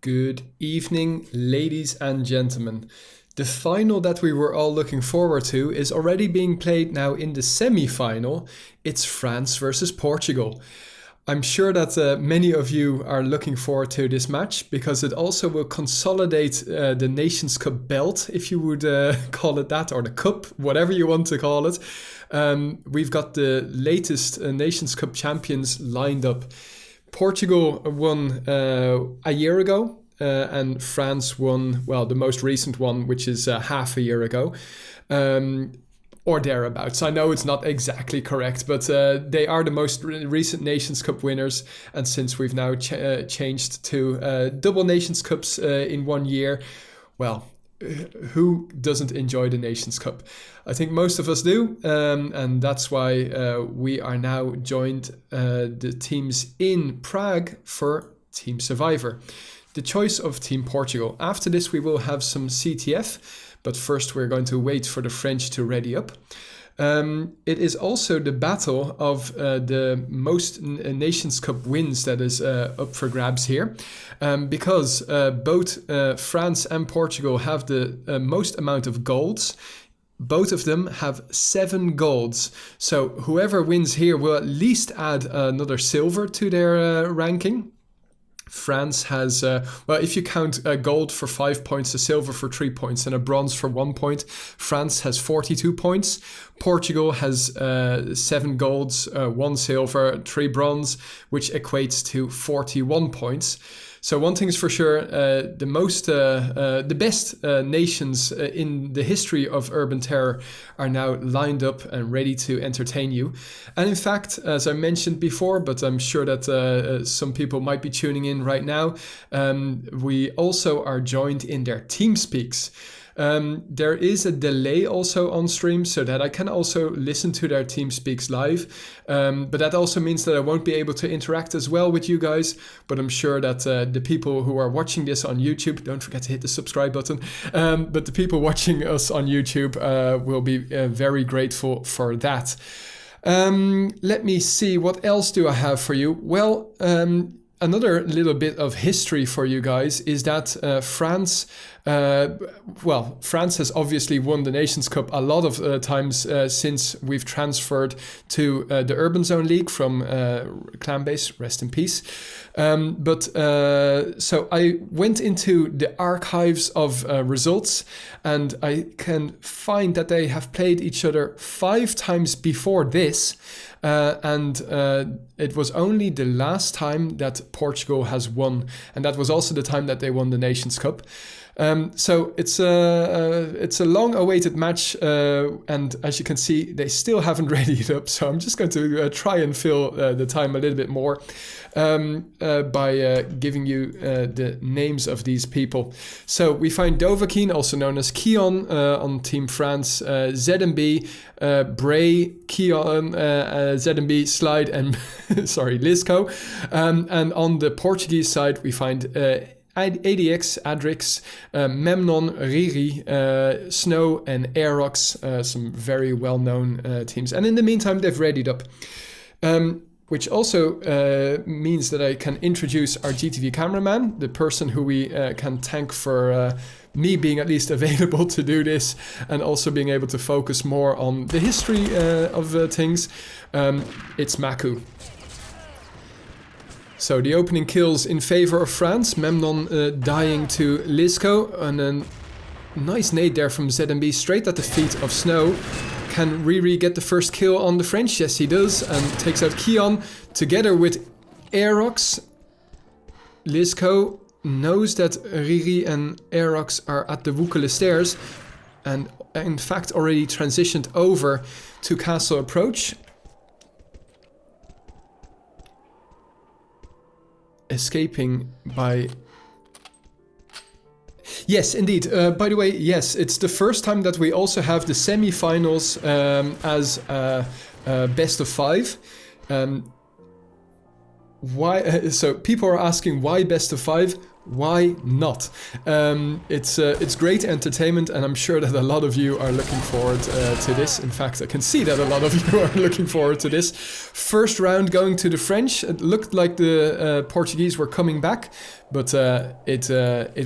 Good evening, ladies and gentlemen. The final that we were all looking forward to is already being played now in the semi-final. It's France versus Portugal. I'm sure that many of you are looking forward to this match because it also will consolidate the Nations Cup belt, if you would call it that, or the cup, whatever you want to call it. We've got the latest Nations Cup champions lined up. Portugal won a year ago, and France won, well, the most recent one, which is half a year ago, or thereabouts. I know it's not exactly correct, but they are the most recent Nations Cup winners. And since we've now changed to double Nations Cups in 1 year, well, who doesn't enjoy the Nations Cup? I think most of us do, and that's why we are now joined the teams in Prague for Team Survivor. The choice of Team Portugal. After this we will have some CTF, but first we're going to wait for the French to ready up. It is also the battle of the most Nations Cup wins that is up for grabs here, because both France and Portugal have the most amount of golds. Both of them have 7 golds. So whoever wins here will at least add another silver to their ranking. France has, well, if you count gold for 5 points, a silver for 3 points, and a bronze for 1 point, France has 42 points. Portugal has 7 golds, 1 silver, 3 bronze, which equates to 41 points. So one thing is for sure, the best nations in the history of Urban Terror are now lined up and ready to entertain you. And in fact, as I mentioned before, but I'm sure that some people might be tuning in right now, we also are joined in their TeamSpeaks. There is a delay also on stream so that I can also listen to their TeamSpeaks live. But that also means that I won't be able to interact as well with you guys. But I'm sure that the people who are watching this on YouTube, don't forget to hit the subscribe button. But the people watching us on YouTube will be very grateful for that. Let me see, what else do I have for you? Well, another little bit of history for you guys is that France has obviously won the Nations Cup a lot of times since we've transferred to the Urban Zone League from Clanbase, rest in peace. So I went into the archives of results, and I can find that they have played each other 5 times before this. And it was only the last time that Portugal has won, and that was also the time that they won the Nations Cup. So it's a long-awaited match, and as you can see, they still haven't readied up. So I'm just going to try and fill the time a little bit more by giving you the names of these people. So we find Dovahkiin, also known as Keon, on Team France, ZMB, Bray, Keon, ZMB, Slide, and sorry, Lisco. And on the Portuguese side, we find ADX, Adrix, Memnon, Riri, Snow, and Aerox, some very well-known teams. And in the meantime, they've readied up. Which also means that I can introduce our GTV cameraman, the person who we can thank for me being at least available to do this, and also being able to focus more on the history of things. It's Maku. So the opening kills in favor of France, Memnon dying to Lisco, and a nice nade there from ZMB straight at the feet of Snow. Can Riri get the first kill on the French? Yes, he does, and takes out Keon together with Aerox. Lisco knows that Riri and Aerox are at the Woekele stairs, and in fact already transitioned over to Castle Approach. Escaping by... Yes, indeed. By the way, yes, it's the first time that we also have the semi-finals as best of 5. Why? So people are asking why best of 5. Why not? It's great entertainment, and I'm sure that a lot of you are looking forward to this. In fact, I can see that a lot of you are looking forward to this. First round going to the French. It looked like the Portuguese were coming back, but it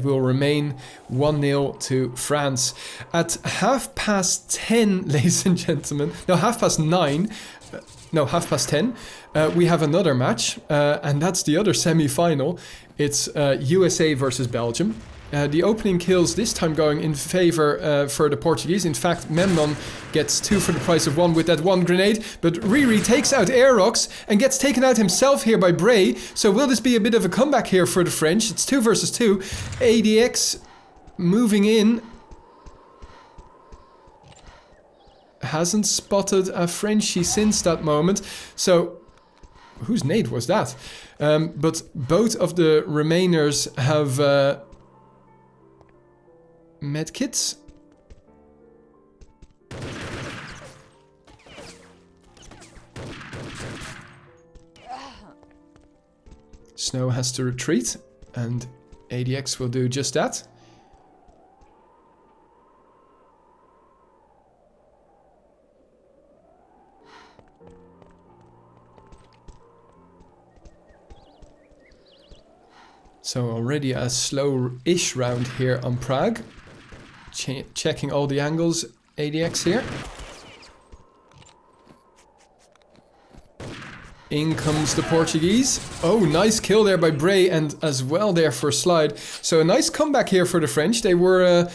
will remain 1-0 to France. At 10:30, ladies and gentlemen, no, 9:30. No, 10:30. We have another match, and that's the other semi-final. It's USA versus Belgium. The opening kills this time going in favor for the Portuguese. In fact, Memnon gets 2 for the price of 1 with that 1 grenade, but Riri takes out Aerox and gets taken out himself here by Bray. So will this be a bit of a comeback here for the French? It's 2 versus 2. ADX moving in. Hasn't spotted a Frenchie since that moment. So, whose nade was that? But both of the remainers have medkits. Snow has to retreat, and ADX will do just that. So already a slow-ish round here on Prague. Checking all the angles, ADX here. In comes the Portuguese. Oh, nice kill there by Bray, and as well there for Slide. So a nice comeback here for the French. They were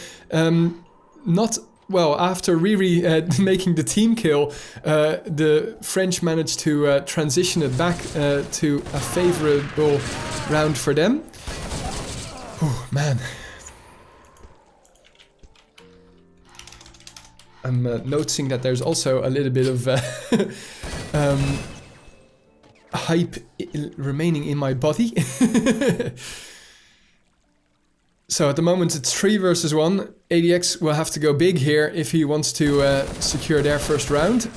not... Well, after Riri making the team kill, the French managed to transition it back to a favorable round for them. Oh, man. I'm noticing that there's also a little bit of hype remaining in my body. So at the moment it's 3 versus 1. ADX will have to go big here if he wants to secure their first round.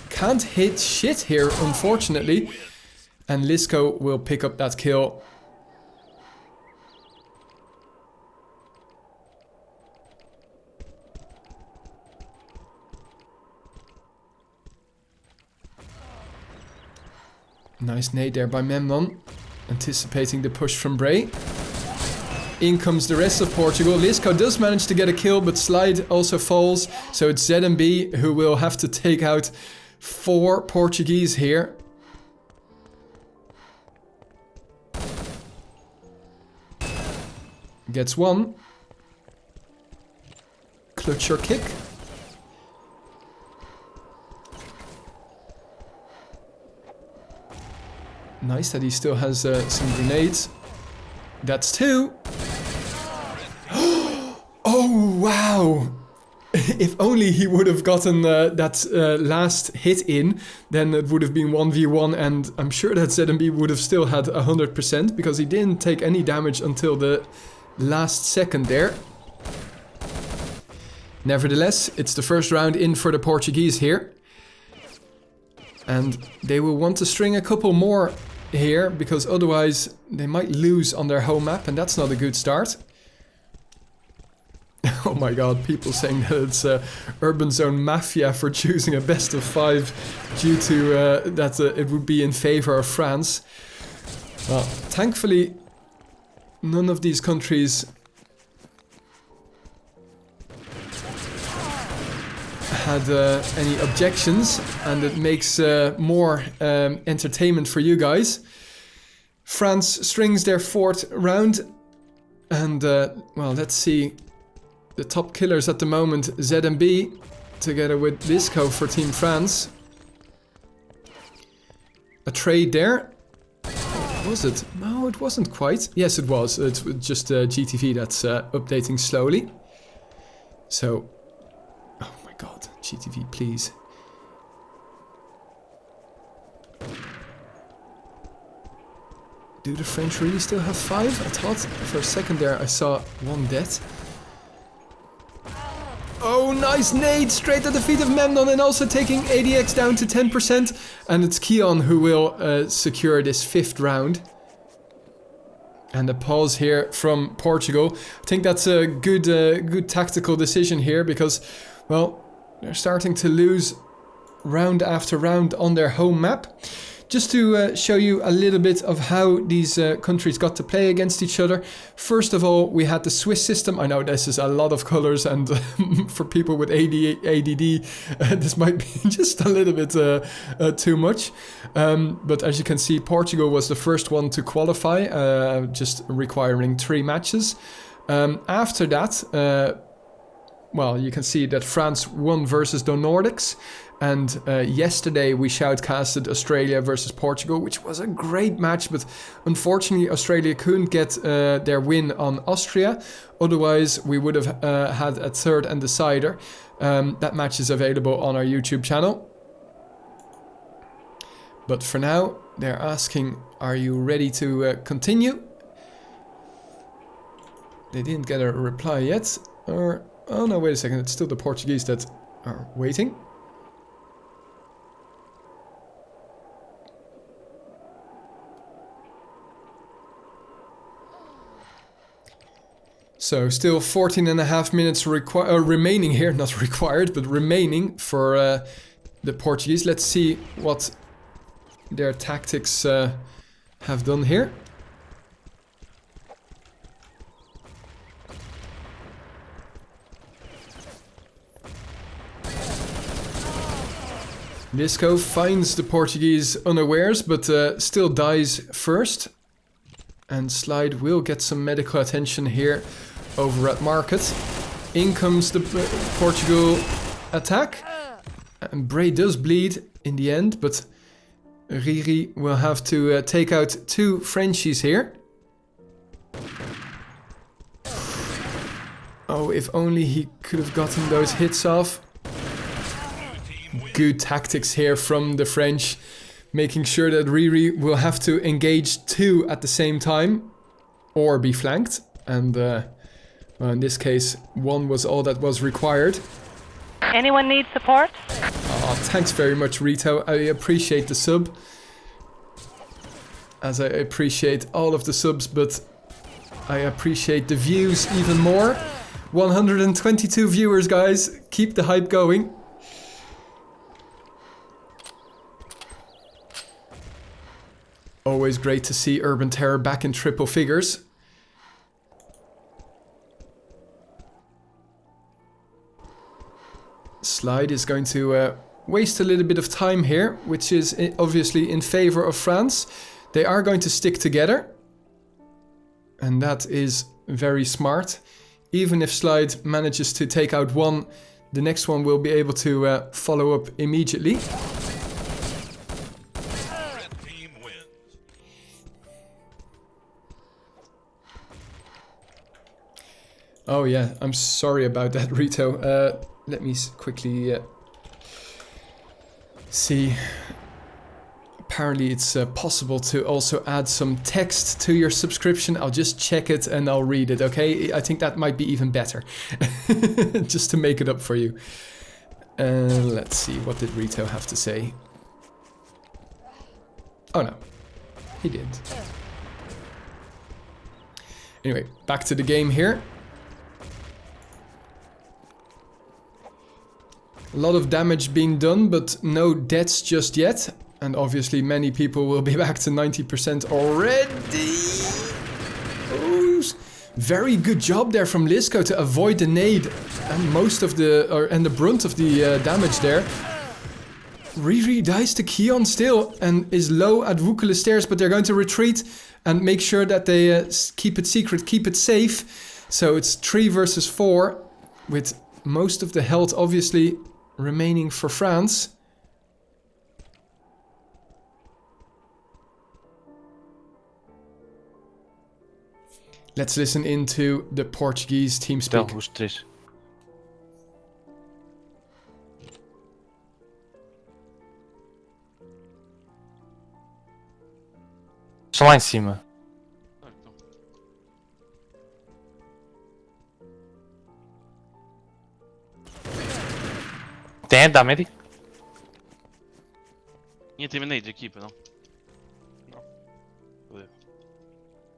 Can't hit shit here, unfortunately. And Lisco will pick up that kill. Nice nade there by Memnon, anticipating the push from Bray. In comes the rest of Portugal. Lisco does manage to get a kill, but Slide also falls. So it's ZMB who will have to take out 4 Portuguese here. Gets 1. Clutcher kick. Nice that he still has some grenades. That's 2. Oh, wow. If only he would have gotten that last hit in, then it would have been 1v1, and I'm sure that ZMB would have still had 100% because he didn't take any damage until the last second there. Nevertheless, it's the first round in for the Portuguese here. And they will want to string a couple more here, because otherwise they might lose on their home map, and that's not a good start. Oh my god, people saying that it's Urban Zone Mafia for choosing a best of 5 due to that it would be in favor of France. Well, thankfully, none of these countries had any objections, and it makes more entertainment for you guys. France strings their 4th round, and well, let's see. The top killers at the moment, ZMB, together with Lisco for Team France. A trade there. Was it? No, it wasn't quite. Yes, it was. It's just GTV that's updating slowly. So, oh my god, GTV, please. Do the French really still have 5? I thought for a second there I saw 1 death. Oh Oh, nice nade straight at the feet of Memnon, and also taking ADX down to 10%. And it's Keon who will secure this 5th round. And a pause here from Portugal. I think that's a good tactical decision here because, well, they're starting to lose round after round on their home map. Just to show you a little bit of how these countries got to play against each other. First of all, we had the Swiss system. I know this is a lot of colors, and for people with ADD, this might be just a little bit too much. But as you can see, Portugal was the first one to qualify, just requiring 3 matches. After that, well, you can see that France won versus the Nordics. And yesterday we shoutcasted Australia versus Portugal, which was a great match, but unfortunately Australia couldn't get their win on Austria. Otherwise we would have had a 3rd and decider. That match is available on our YouTube channel. But for now they're asking, are you ready to continue? They didn't get a reply yet. Or, oh no, wait a second, it's still the Portuguese that are waiting. So still 14.5 minutes remaining here, not required, but remaining for the Portuguese. Let's see what their tactics have done here. Lisco finds the Portuguese unawares, but still dies first. And Slide will get some medical attention here over at Market. In comes the Portugal attack. And Bray does bleed in the end, but Riri will have to take out 2 Frenchies here. Oh, if only he could have gotten those hits off. Good tactics here from the French, making sure that Riri will have to engage 2 at the same time or be flanked. And well, in this case, 1 was all that was required. Anyone need support? Oh, thanks very much, Rito. I appreciate the sub. As I appreciate all of the subs, but I appreciate the views even more. 122 viewers, guys. Keep the hype going. Always great to see Urban Terror back in triple figures. Slide is going to waste a little bit of time here, which is obviously in favor of France. They are going to stick together. And that is very smart. Even if Slide manages to take out 1, the next one will be able to follow up immediately. Oh yeah, I'm sorry about that, Rito. Let me quickly see. Apparently it's possible to also add some text to your subscription. I'll just check it and I'll read it, okay? I think that might be even better. Just to make it up for you. Let's see, what did Rito have to say? Oh no, he didn't. Anyway, back to the game here. A lot of damage being done, but no deaths just yet. And obviously many people will be back to 90% already. Oh, very good job there from Lisco to avoid the nade and most of the and the brunt of the damage there. Riri dies to Keon still and is low at Wookele Stairs, but they're going to retreat and make sure that they keep it secret, keep it safe. So it's 3 versus 4 with most of the health obviously remaining for France. Let's listen into the Portuguese team speak. Estão lá em cima. Tem, dá medic. Ninguém tem maneiras aqui, pá, não?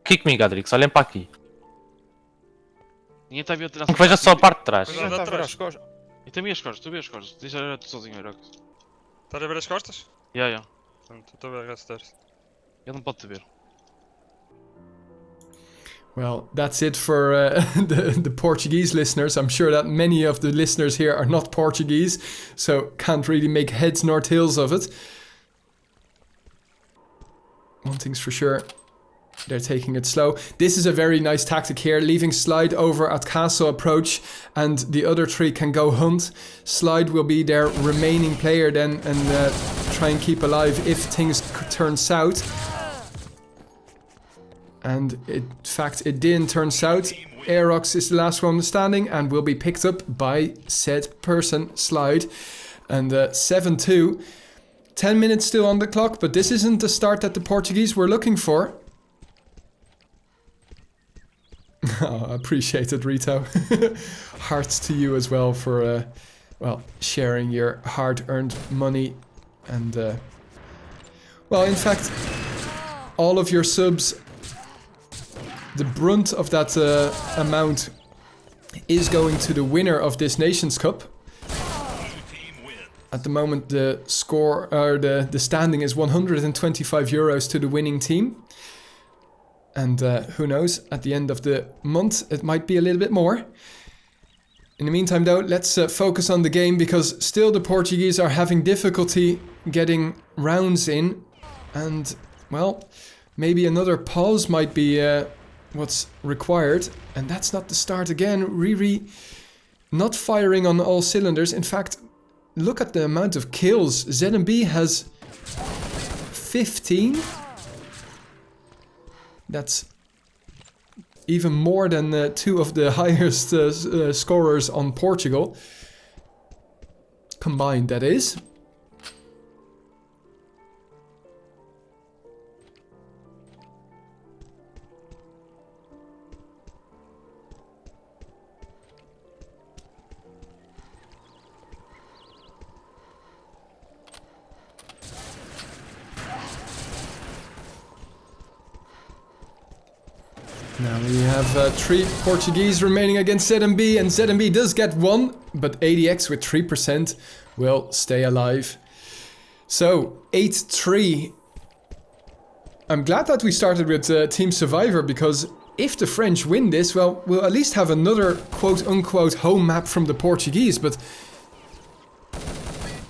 Aqui comigo, Adrix, olhem para aqui. Ninguém está a ver a Veja só a parte de trás. Mas anda atrás. Eu também as costas, estou a ver as costas. Deixa tu sozinho, Herox. Estás a ver as costas? Ya. Pronto, estou a ver as stairs. Ele não pode te ver. Well, that's it for the Portuguese listeners. I'm sure that many of the listeners here are not Portuguese, so can't really make heads nor tails of it. One thing's for sure, they're taking it slow. This is a very nice tactic here, leaving Slide over at castle approach, and the other three can go hunt. Slide will be their remaining player then, and try and keep alive if things turn south. And in fact, it didn't turn south. Aerox is the last one standing and will be picked up by said person, Slide. And 7-2. 10 minutes still on the clock, but this isn't the start that the Portuguese were looking for. Oh, I appreciate it, Rito. Hearts to you as well for, well, sharing your hard-earned money. And, well, in fact, all of your subs... The brunt of that amount is going to the winner of this Nations Cup. At the moment, the score or the standing is 125 euros to the winning team. And who knows, at the end of the month, it might be a little bit more. In the meantime, though, let's focus on the game, because still the Portuguese are having difficulty getting rounds in. And, well, maybe another pause might be... what's required, and that's not the start again. Riri not firing on all cylinders. In fact, look at the amount of kills. ZMB has 15. That's even more than two of the highest scorers on Portugal. Combined, that is. Now we have 3 Portuguese remaining against ZMB, and ZMB does get 1, but ADX with 3% will stay alive. So, 8-3. I'm glad that we started with Team Survivor, because if the French win this, well, we'll at least have another quote-unquote home map from the Portuguese, but...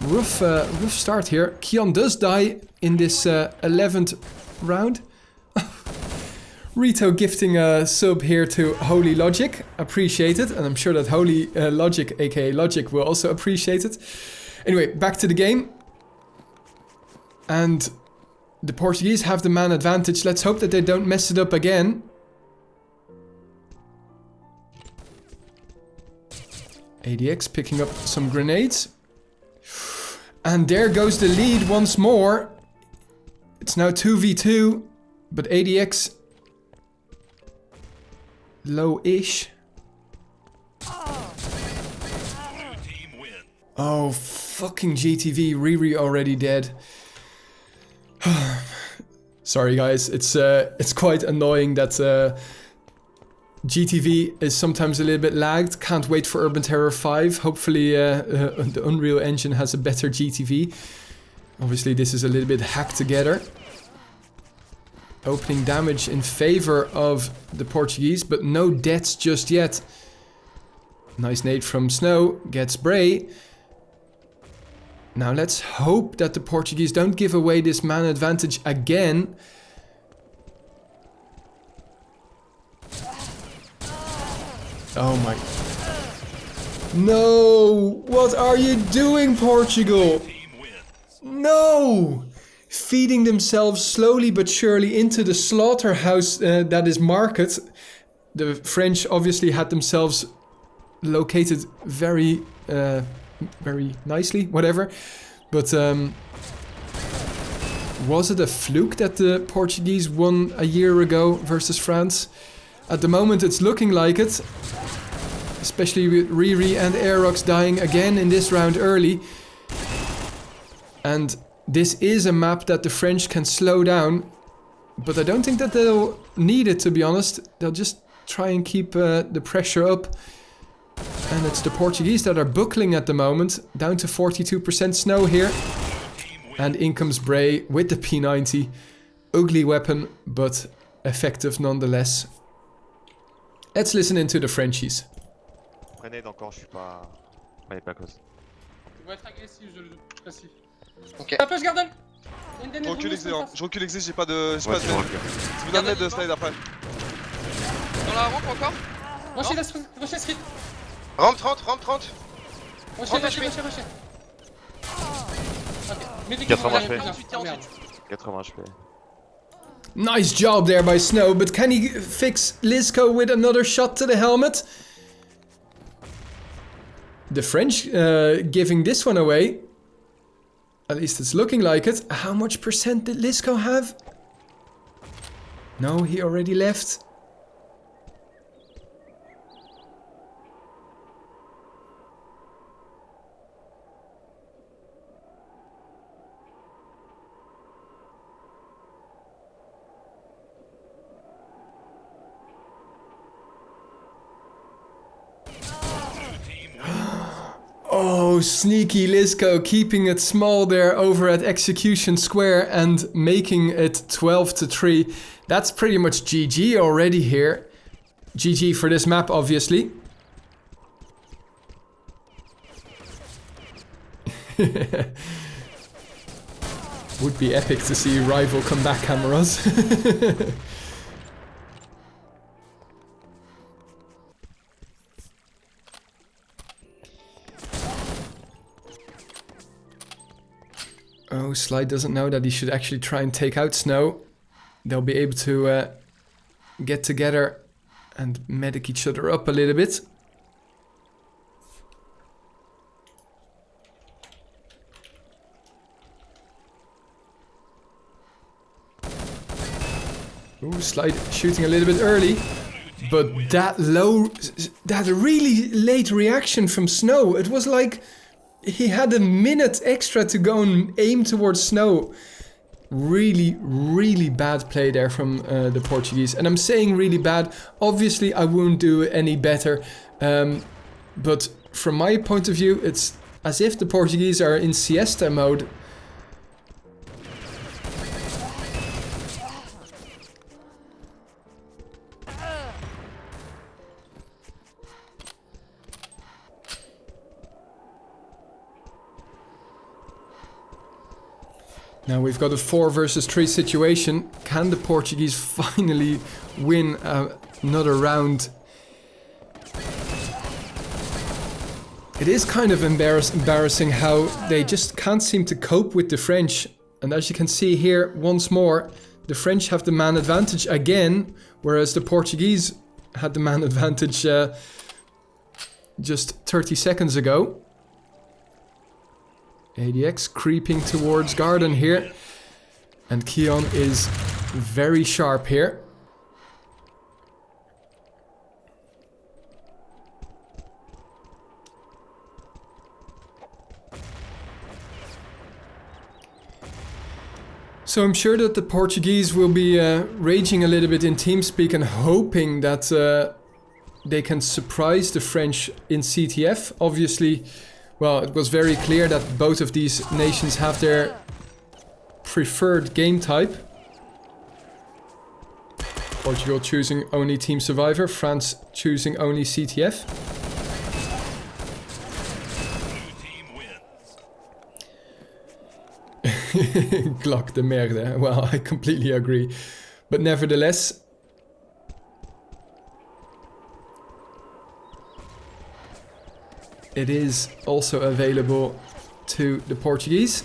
rough start here. Kion does die in this 11th round. Rito gifting a sub here to Holy Logic, appreciate it, and I'm sure that Holy Logic, aka Logic, will also appreciate it. Anyway, back to the game. And the Portuguese have the man advantage. Let's hope that they don't mess it up again. ADX picking up some grenades. And there goes the lead once more. It's now 2v2, but ADX... low-ish. Oh, fucking GTV. Riri already dead. Sorry, guys. It's quite annoying that GTV is sometimes a little bit lagged. Can't wait for Urban Terror 5. Hopefully the Unreal Engine has a better GTV. Obviously, this is a little bit hacked together. Opening damage in favor of the Portuguese, but no deaths just yet. Nice nade from Snow, gets Bray. Now let's hope that the Portuguese don't give away this man advantage again. Oh my... No! What are you doing, Portugal? No! Feeding themselves slowly but surely into the slaughterhouse that is Market. The French obviously had themselves located very nicely, whatever. But was it a fluke that the Portuguese won a year ago versus France? At the moment it's looking like it. Especially with Riri and Aerox dying again in this round early. And this is a map that the French can slow down, but I don't think that they'll need it, to be honest. They'll just try and keep the pressure up. And it's the Portuguese that are buckling at the moment, down to 42% snow here. And in comes Bray with the P90. Ugly weapon, but effective nonetheless. Let's listen into the Frenchies. Prenez encore, je suis pas... Prenez pas cause. Ils vont être agressifs, je le précise. Ok. Un peu, je garde. Je recule exé, hein. Je recule exé, j'ai pas de... J'ai pas de... Je vous donne l'aide de slide après. Dans la rampe encore. Rocher street. Rampe 30, rampe 30. Rocher. Ok. 80 HP. 80 HP. Nice job there by Snow, but can he fix Lisco with another shot to the helmet? The French giving this one away. At least it's looking like it. How much percent did Lisco have? No, he already left. Oh, sneaky Lisco keeping it small there over at Execution Square and making it 12-3. That's pretty much GG already here. GG for this map, obviously. Would be epic to see rival comeback cameras. Oh, Slide doesn't know that he should actually try and take out Snow. They'll be able to get together and medic each other up a little bit. Ooh, Slide shooting a little bit early. But that really late reaction from Snow, it was like he had a minute extra to go and aim towards Snow. Really, really bad play there from the Portuguese. And I'm saying really bad. Obviously, I wouldn't do any better. But from my point of view, it's as if the Portuguese are in siesta mode. Now we've got a 4 versus 3 situation. Can the Portuguese finally win another round? It is kind of embarrassing how they just can't seem to cope with the French. And as you can see here, once more, the French have the man advantage again, whereas the Portuguese had the man advantage just 30 seconds ago. ADX creeping towards Garden here. And Keon is very sharp here. So I'm sure that the Portuguese will be raging a little bit in TeamSpeak and hoping that they can surprise the French in CTF. Obviously, well, it was very clear that both of these nations have their preferred game type. Portugal choosing only Team Survivor, France choosing only CTF. Glock de merde. Well, I completely agree. But nevertheless, it is also available to the Portuguese.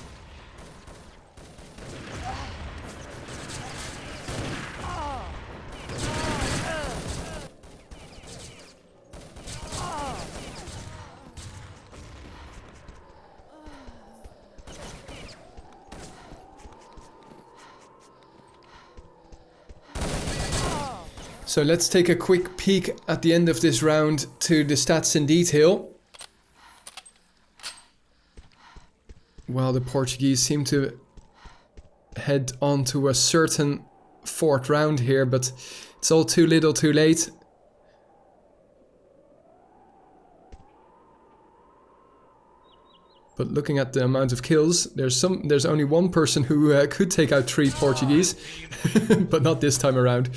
So let's take a quick peek at the end of this round to the stats in detail. while the Portuguese seem to head on to a certain fourth round here, but it's all too little too late. But looking at the amount of kills, there's only one person who could take out 3 Portuguese, but not this time around.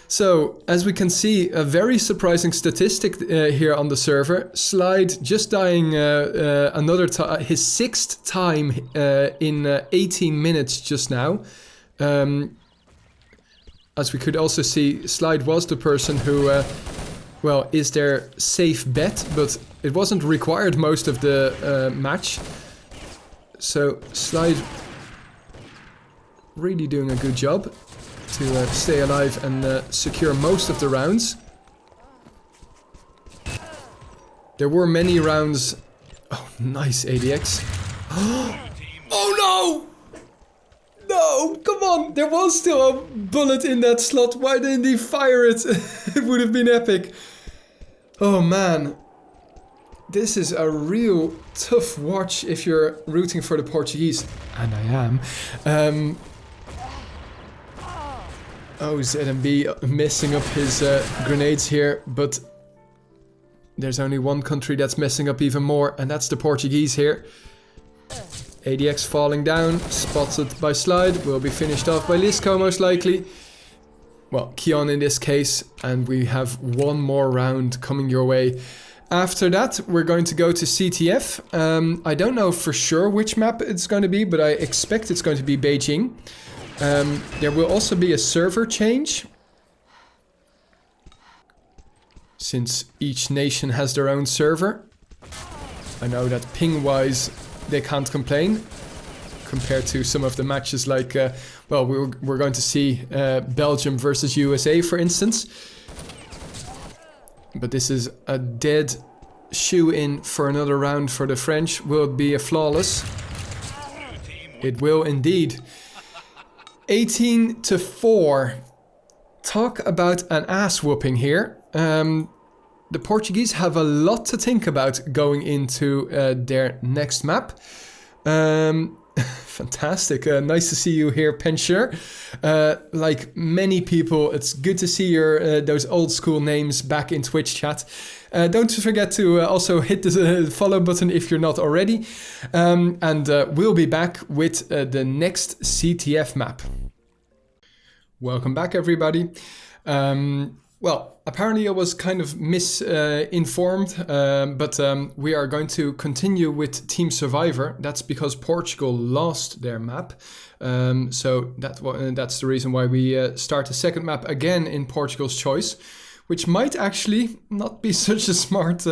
So, as we can see, a very surprising statistic here on the server. Slide just dying another time, his 6th time in 18 minutes just now. As we could also see, Slide was the person who, well, is their safe bet, but it wasn't required most of the match. So, Slide really doing a good job to stay alive and secure most of the rounds. There were many rounds. Oh, nice ADX. Oh no! No, come on! There was still a bullet in that slot. Why didn't he fire it? It would have been epic. Oh man. This is a real tough watch if you're rooting for the Portuguese. And I am. Oh, ZMB messing up his grenades here, but there's only one country that's messing up even more, and that's the Portuguese here. ADX falling down, spotted by Slide, will be finished off by Lisco most likely. Well, Keon in this case, and we have one more round coming your way. After that, we're going to go to CTF. I don't know for sure which map it's going to be, but I expect it's going to be Beijing. There will also be a server change, since each nation has their own server. I know that ping-wise they can't complain compared to some of the matches like, well, we're going to see Belgium versus USA, for instance. But this is a dead shoe-in for another round for the French. Will it be a flawless? It will indeed. 18-4. Talk about an ass whooping here. The Portuguese have a lot to think about going into their next map. Fantastic. Nice to see you here, Pensioner. Like many people, it's good to see your those old school names back in Twitch chat. Don't forget to also hit the follow button if you're not already. And we'll be back with the next CTF map. Welcome back, everybody. Well, apparently I was kind of misinformed, but we are going to continue with Team Survivor. That's because Portugal lost their map. So that's the reason why we start a second map again in Portugal's choice, which might actually not be such a smart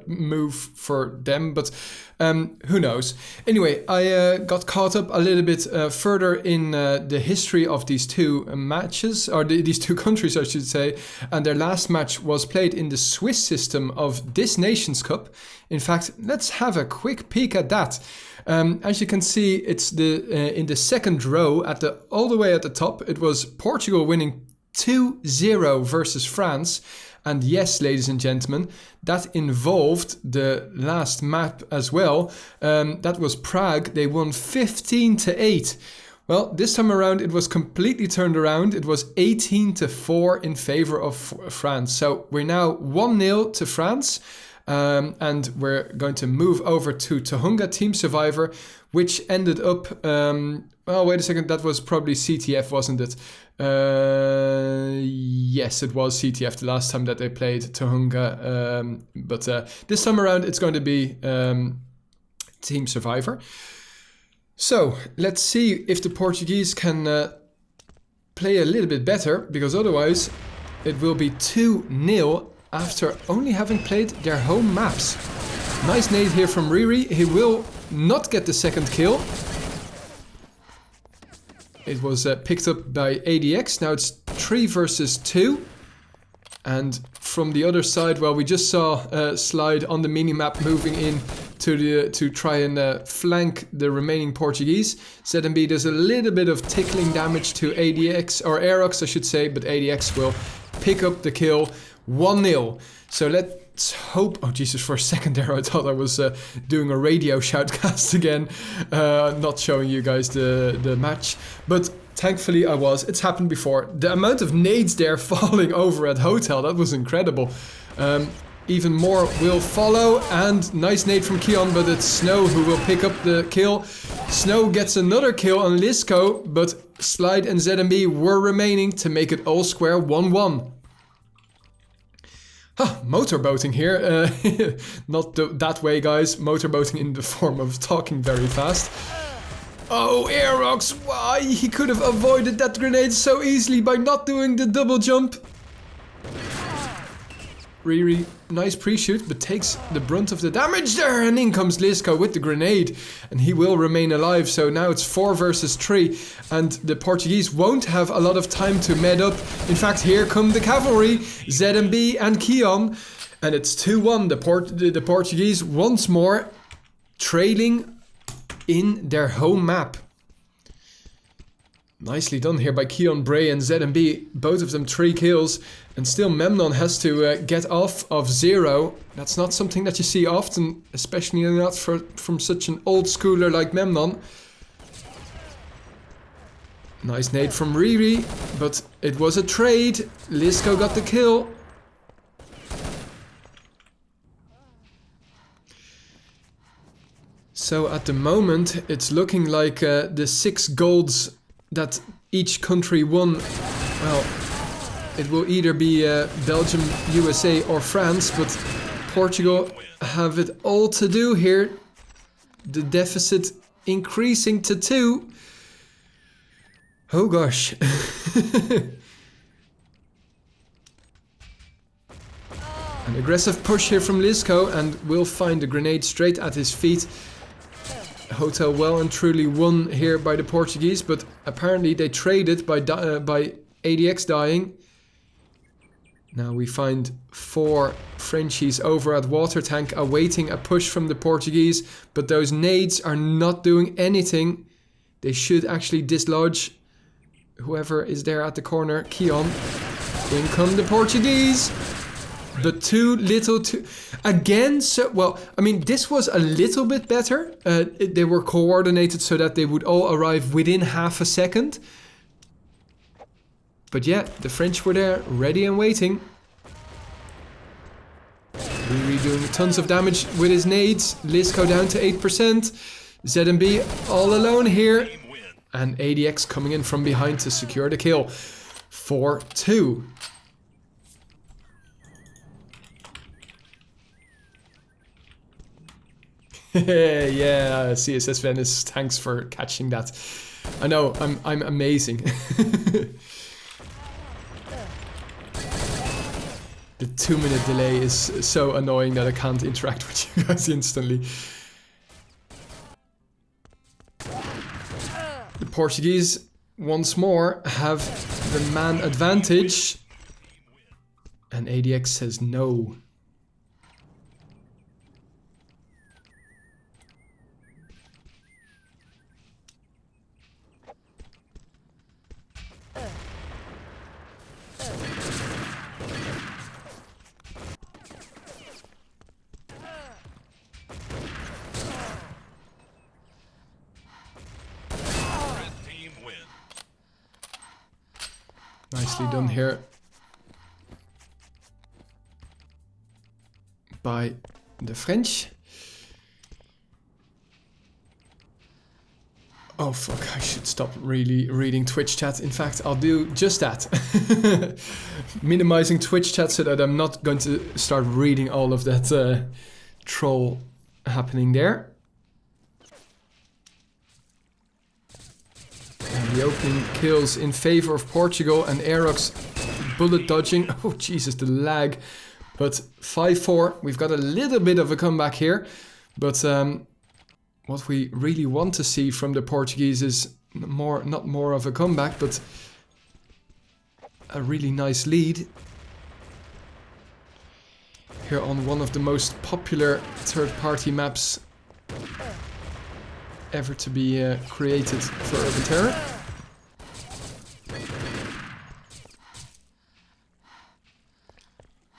move for them, but who knows. Anyway, I got caught up a little bit further in the history of these two matches, or these two countries, I should say, and their last match was played in the Swiss system of this NationsCup. In fact, let's have a quick peek at that. As you can see, it's in the second row, all the way at the top, it was Portugal winning 2-0 versus France. And yes, ladies and gentlemen, that involved the last map as well. That was Prague. They won 15-8. Well, this time around it was completely turned around. It was 18-4 in favor of France. So we're now 1-0 to France. And we're going to move over to Tohunga Team Survivor, which ended up... well, wait a second, that was probably CTF, wasn't it? Yes, it was CTF the last time that they played Tohunga. But this time around, it's going to be Team Survivor. So, let's see if the Portuguese can play a little bit better, because otherwise it will be 2-0 after only having played their home maps. Nice nade here from Riri. He will not get the second kill. It was picked up by ADX. Now it's 3 versus 2. And from the other side, well, we just saw Slide on the minimap moving in to try and flank the remaining Portuguese. ZMB does a little bit of tickling damage to ADX, or Aerox I should say, but ADX will pick up the kill. 1-0. So let's hope... Oh, Jesus, for a second there I thought I was doing a radio shoutcast again. Not showing you guys the match. But thankfully I was. It's happened before. The amount of nades there falling over at Hotel, that was incredible. Even more will follow, and nice nade from Keon, but it's Snow who will pick up the kill. Snow gets another kill on Lisco, but Slide and ZMB were remaining to make it all square 1-1. Huh, motorboating here. Not that way, guys. Motorboating in the form of talking very fast. Oh, Aerox, why? He could have avoided that grenade so easily by not doing the double jump. Riri, nice pre-shoot, but takes the brunt of the damage there, and in comes Lisco with the grenade, and he will remain alive. So now it's 4 versus 3, and the Portuguese won't have a lot of time to med up. In fact, here come the cavalry, ZMB and Keon, and it's 2-1. The Portuguese once more trailing in their home map. Nicely done here by Keon, Bray and ZMB, both of them 3 kills, and still Memnon has to get off of 0. That's not something that you see often, especially not from such an old schooler like Memnon. Nice nade from Riri, but it was a trade. Lisco got the kill. So at the moment it's looking like the 6 golds that each country won, well, it will either be Belgium, USA or France, but Portugal have it all to do here. The deficit increasing to 2. Oh gosh. An aggressive push here from Lisco, and will find the grenade straight at his feet. Hotel well and truly won here by the Portuguese, but apparently they traded by ADX dying. Now we find 4 Frenchies over at water tank awaiting a push from the Portuguese, but those nades are not doing anything. They should actually dislodge whoever is there at the corner. Keon. In come the Portuguese. But too little again. So, well, I mean, this was a little bit better. They were coordinated so that they would all arrive within half a second. But yeah, the French were there, ready and waiting. Riri doing tons of damage with his nades. Lisco down to 8%. ZMB all alone here. And ADX coming in from behind to secure the kill. 4-2. Yeah, CSS Venice, thanks for catching that. I know, I'm amazing. The 2-minute delay is so annoying that I can't interact with you guys instantly. The Portuguese once more have the man advantage, and ADX says no. Nicely done here by the French. Oh fuck, I should stop really reading Twitch chat. In fact, I'll do just that. Minimizing Twitch chat so that I'm not going to start reading all of that troll happening there. And the opening kills in favor of Portugal, and Aerox bullet dodging. Oh Jesus, the lag. But 5-4, we've got a little bit of a comeback here. But what we really want to see from the Portuguese is not more of a comeback, but a really nice lead. Here on one of the most popular third-party maps ever to be created for Urban Terror.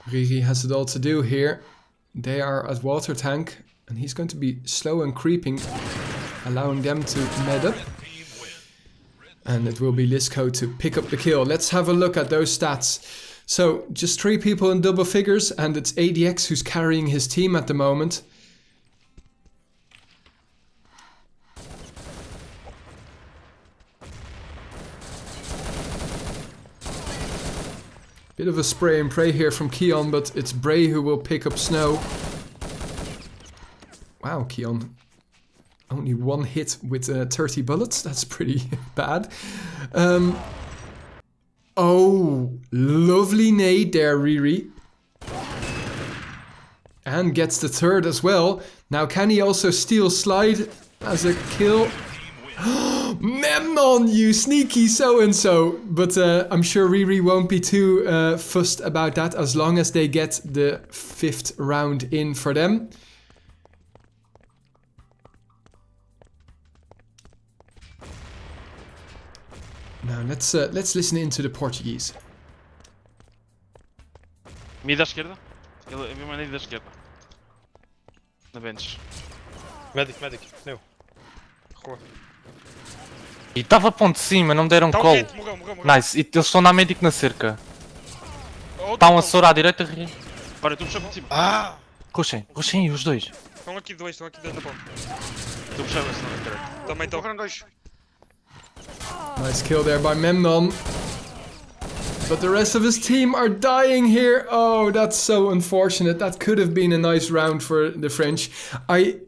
Riri has it all to do here. They are at water tank, and he's going to be slow and creeping, allowing them to med up. And it will be Lisco to pick up the kill. Let's have a look at those stats. So, just 3 people in double figures, and it's ADX who's carrying his team at the moment. Bit of a spray and pray here from Keon, but it's Bray who will pick up Snow. Wow, Keon. Only 1 hit with 30 bullets. That's pretty bad. Oh, lovely nade there, Riri. And gets the 3rd as well. Now, can he also steal Slide as a kill? Memnon, you sneaky so-and-so. But I'm sure Riri won't be too fussed about that as long as they get the 5th round in for them. Now let's listen into the Portuguese. Mid à esquerda. Ele viu uma nade da esquerda. Na bench. Medic, meu. Rua. E estava ponto de cima, não me deram Tá um call. hit, morreu. Nice, e eles estão na medic na cerca. Outro, Estão a Sora à direita, Riri. Olha, tu puxou-me de cima. Ruxem aí os dois. Estão aqui dois na ponta. Tu puxou-me assim na direita. Também estão. Morreram 2. Nice kill there by Memnon. But the rest of his team are dying here. Oh, that's so unfortunate. That could have been a nice round for the French. I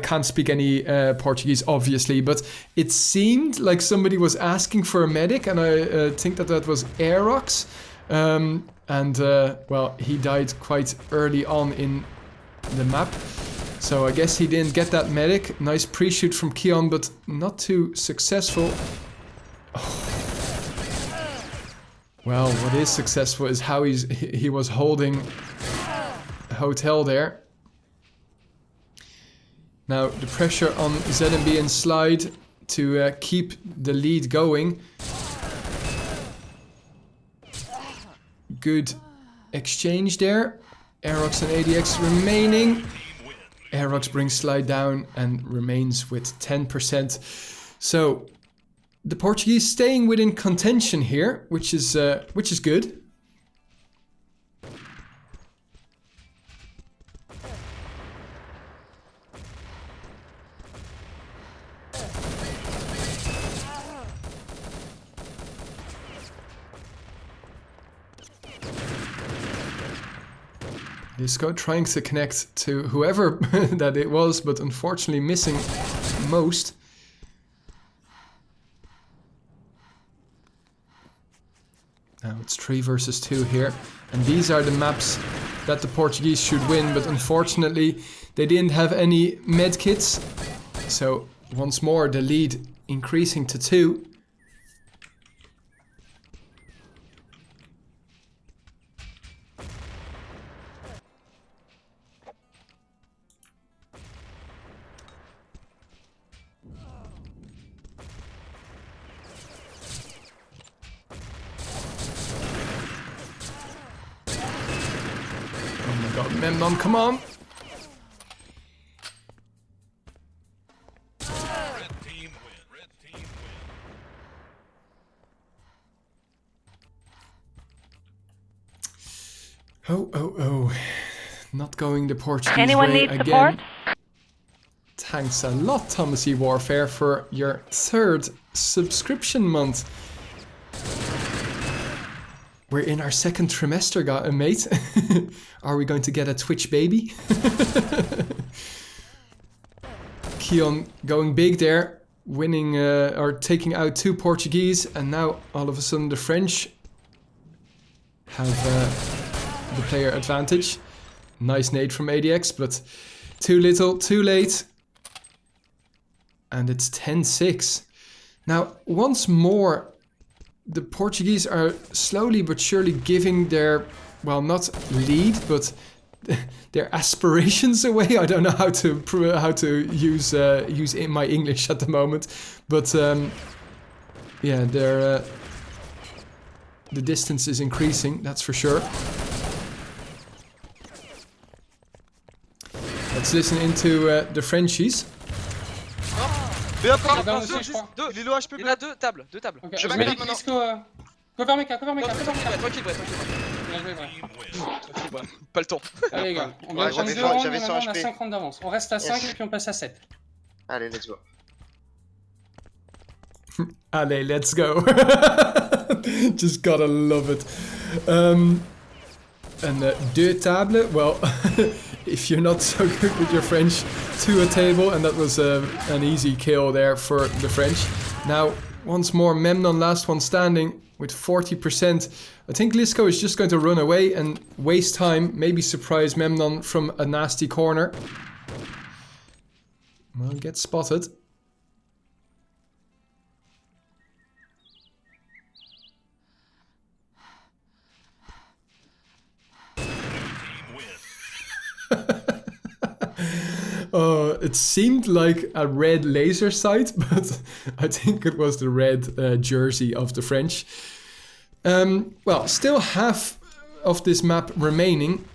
can't speak any Portuguese, obviously, but it seemed like somebody was asking for a medic, and I think that was Aerox. Well, he died quite early on in the map. So I guess he didn't get that medic. Nice pre-shoot from Keon, but not too successful. Well, what is successful is how he was holding the hotel there. Now the pressure on ZMB and Slide to keep the lead going. Good exchange there. Aerox and ADX remaining. Aerox brings Slide down and remains with 10%. So the Portuguese staying within contention here, which is good. Lisco trying to connect to whoever that it was, but unfortunately missing most. Now it's 3 versus 2 here, and these are the maps that the Portuguese should win, but unfortunately they didn't have any medkits. So once more the lead increasing to 2. Memnon, come on! Oh. Not going the Portuguese Anyone way need again. support? Thanks a lot, Thomasy Warfare, for your 3rd subscription month. We're in our 2nd trimester, mate. Are we going to get a Twitch baby? Keon going big there, winning or taking out 2 Portuguese, and now all of a sudden the French have the player advantage. Nice nade from ADX, but too little, too late. And it's 10-6. Now, once more, the Portuguese are slowly but surely giving their, well, not lead, but their aspirations away. I don't know how to use my English at the moment, but yeah, the distance is increasing. That's for sure. Let's listen into the Frenchies. Mais Encore, après, dans deux, aussi, je crois. deux. Il est low HP. Il y en a deux tables, Ok, Je je mets mets maintenant. Disco. Cover Mecha, cover Mecha, Tranquille, cover Mecha. tranquille, tranquille. Bien joué, ouais. Pas le temps. Allez, les gars, on Ouais, vient de prendre j'avais 2 cent- rounds, j'avais et 100 maintenant on a HP. 5 rounds d'avance. On reste à 5 Yes. et puis on passe à 7. Allez, let's go. Allez, let's go. Just gotta love it. And deux tables, well, if you're not so good with your French, to a table, and that was an easy kill there for the French. Now, once more, Memnon, last one standing with 40%. I think Lisco is just going to run away and waste time, maybe surprise Memnon from a nasty corner. Well, get spotted. It seemed like a red laser sight, but I think it was the red jersey of the French. Well, still half of this map remaining.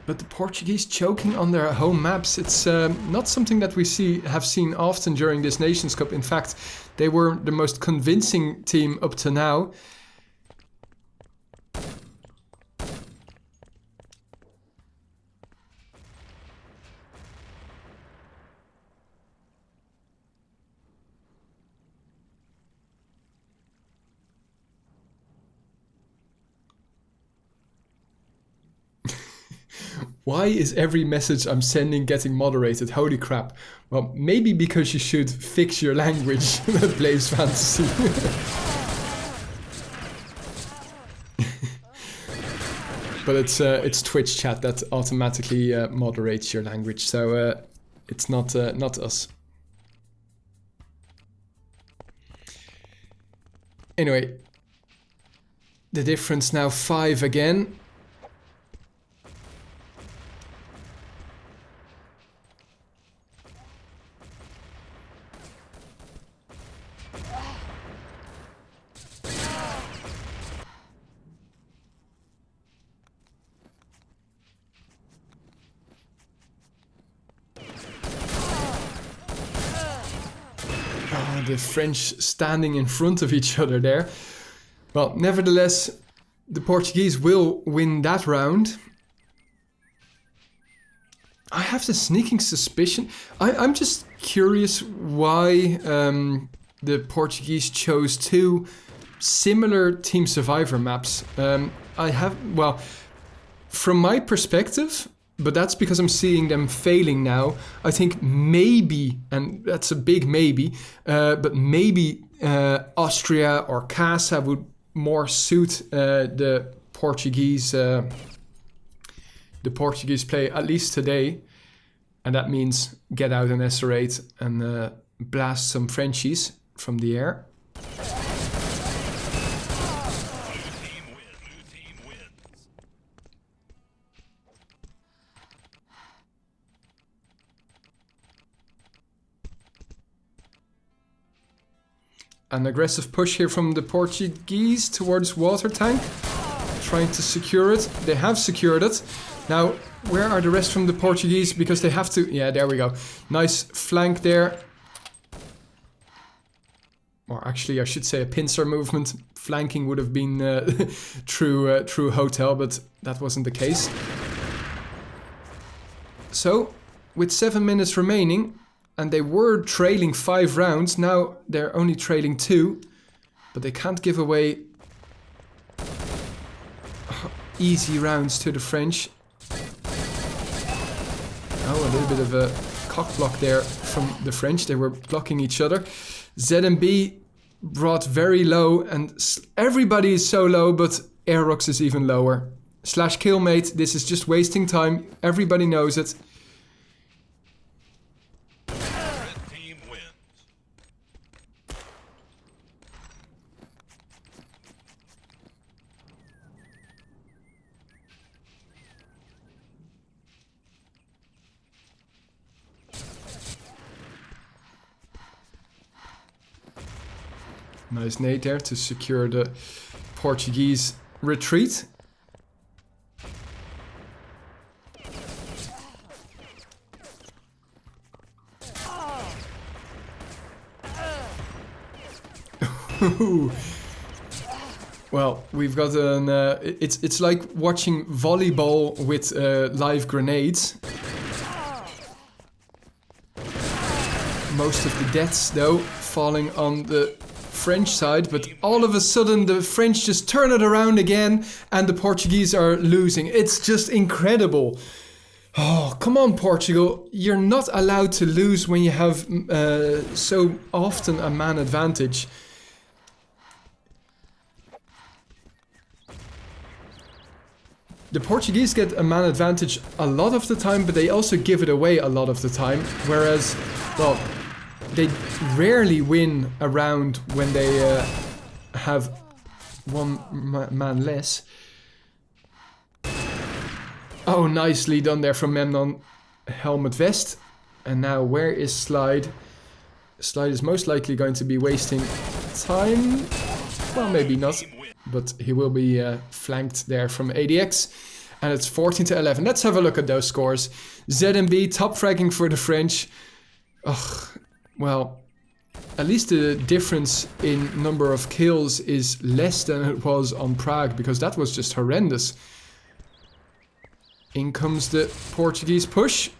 But the Portuguese choking on their home maps, it's not something that we have seen often during this Nations Cup. In fact, they were the most convincing team up to now. Why is every message I'm sending getting moderated? Holy crap. Well, maybe because you should fix your language that plays fantasy. But it's Twitch chat that automatically moderates your language, so it's not us. Anyway, the difference now 5 again. The French standing in front of each other there. Well, nevertheless, the Portuguese will win that round. I have the sneaking suspicion. I'm just curious why the Portuguese chose 2 similar Team Survivor maps. Well, from my perspective, but that's because I'm seeing them failing now. I think maybe, and that's a big maybe, but maybe Austria or Casa would more suit the Portuguese play, at least today. And that means get out an SR8 and blast some Frenchies from the air. An aggressive push here from the Portuguese towards water tank, trying to secure it. They have secured it. Now, where are the rest from the Portuguese? Because they have to... Yeah, there we go. Nice flank there. Or actually, I should say a pincer movement. Flanking would have been true hotel, but that wasn't the case. So, with 7 minutes remaining, and they were trailing 5 rounds, now they're only trailing 2, but they can't give away easy rounds to the French. Oh, a little bit of a cock block there from the French. They were blocking each other. ZMB brought very low, and everybody is so low, but Aerox is even lower. Slash killmate, this is just wasting time. Everybody knows it. Nice nade there to secure the Portuguese retreat. Well, we've got an. It's like watching volleyball with live grenades. Most of the deaths, though, falling on the French side, but all of a sudden the French just turn it around again and the Portuguese are losing. It's just incredible. Oh, come on, Portugal. You're not allowed to lose when you have so often a man advantage. The Portuguese get a man advantage a lot of the time, but they also give it away a lot of the time. Whereas, well, they rarely win a round when they have one man less. Oh, nicely done there from Memnon. Helmet vest. And now where is Slide? Slide is most likely going to be wasting time. Well, maybe not. But he will be flanked there from ADX. And it's 14-11. Let's have a look at those scores. ZMB top fragging for the French. Ugh. Well, at least the difference in number of kills is less than it was on Prague, because that was just horrendous. In comes the Portuguese push.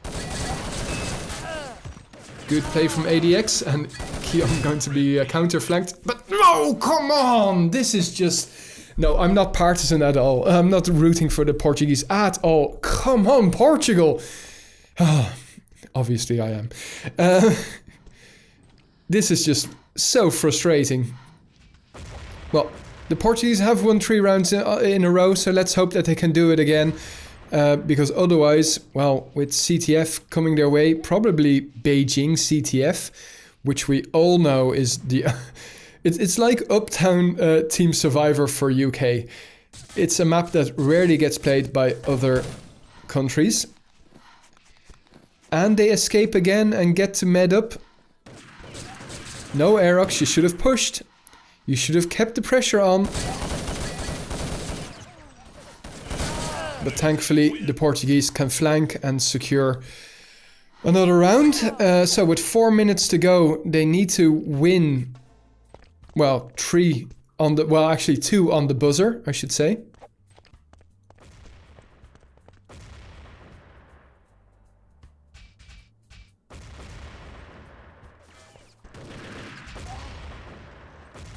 Good play from ADX, and Keon going to be counter-flanked. But no, come on! This is just... No, I'm not partisan at all. I'm not rooting for the Portuguese at all. Come on, Portugal! Obviously I am. This is just so frustrating. Well, the Portuguese have won 3 rounds in a row, so let's hope that they can do it again. Because otherwise, well, with CTF coming their way, probably Beijing CTF, which we all know is the... it's like Uptown Team Survivor for UK. It's a map that rarely gets played by other countries. And they escape again and get to med up. No, Aerox, you should have pushed. You should have kept the pressure on. But thankfully, the Portuguese can flank and secure another round. So with 4 minutes to go, they need to win. Well, 3 on the... Well, actually 2 on the buzzer, I should say.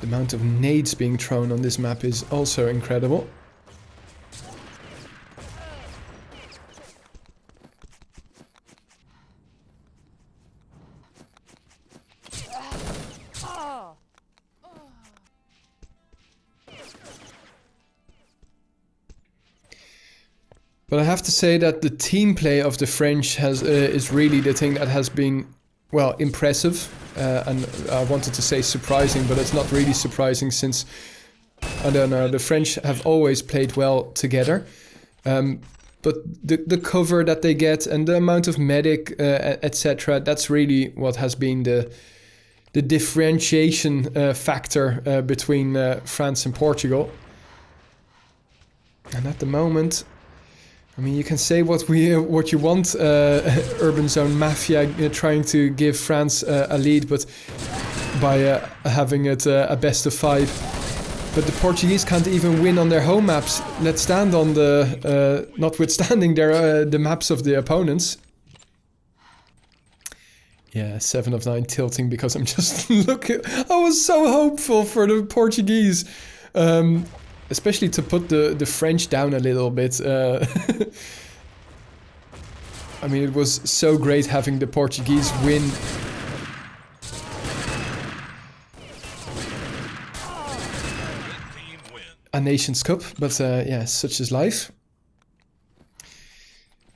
The amount of nades being thrown on this map is also incredible. But I have to say that the team play of the French is really the thing that has been, well, impressive. And I wanted to say surprising, but it's not really surprising since, I don't know, the French have always played well together. But the cover that they get and the amount of medic, etc., that's really what has been the differentiation factor between France and Portugal. And at the moment... I mean, you can say what you want, Urban Zone Mafia trying to give France a lead, but by having it a best of 5. But the Portuguese can't even win on their home maps. Let's stand on the, notwithstanding the maps of the opponents. Yeah, 7 of 9 tilting because I'm just looking. I was so hopeful for the Portuguese. Especially to put the French down a little bit. I mean, it was so great having the Portuguese win. A Nations Cup, but yeah, such is life.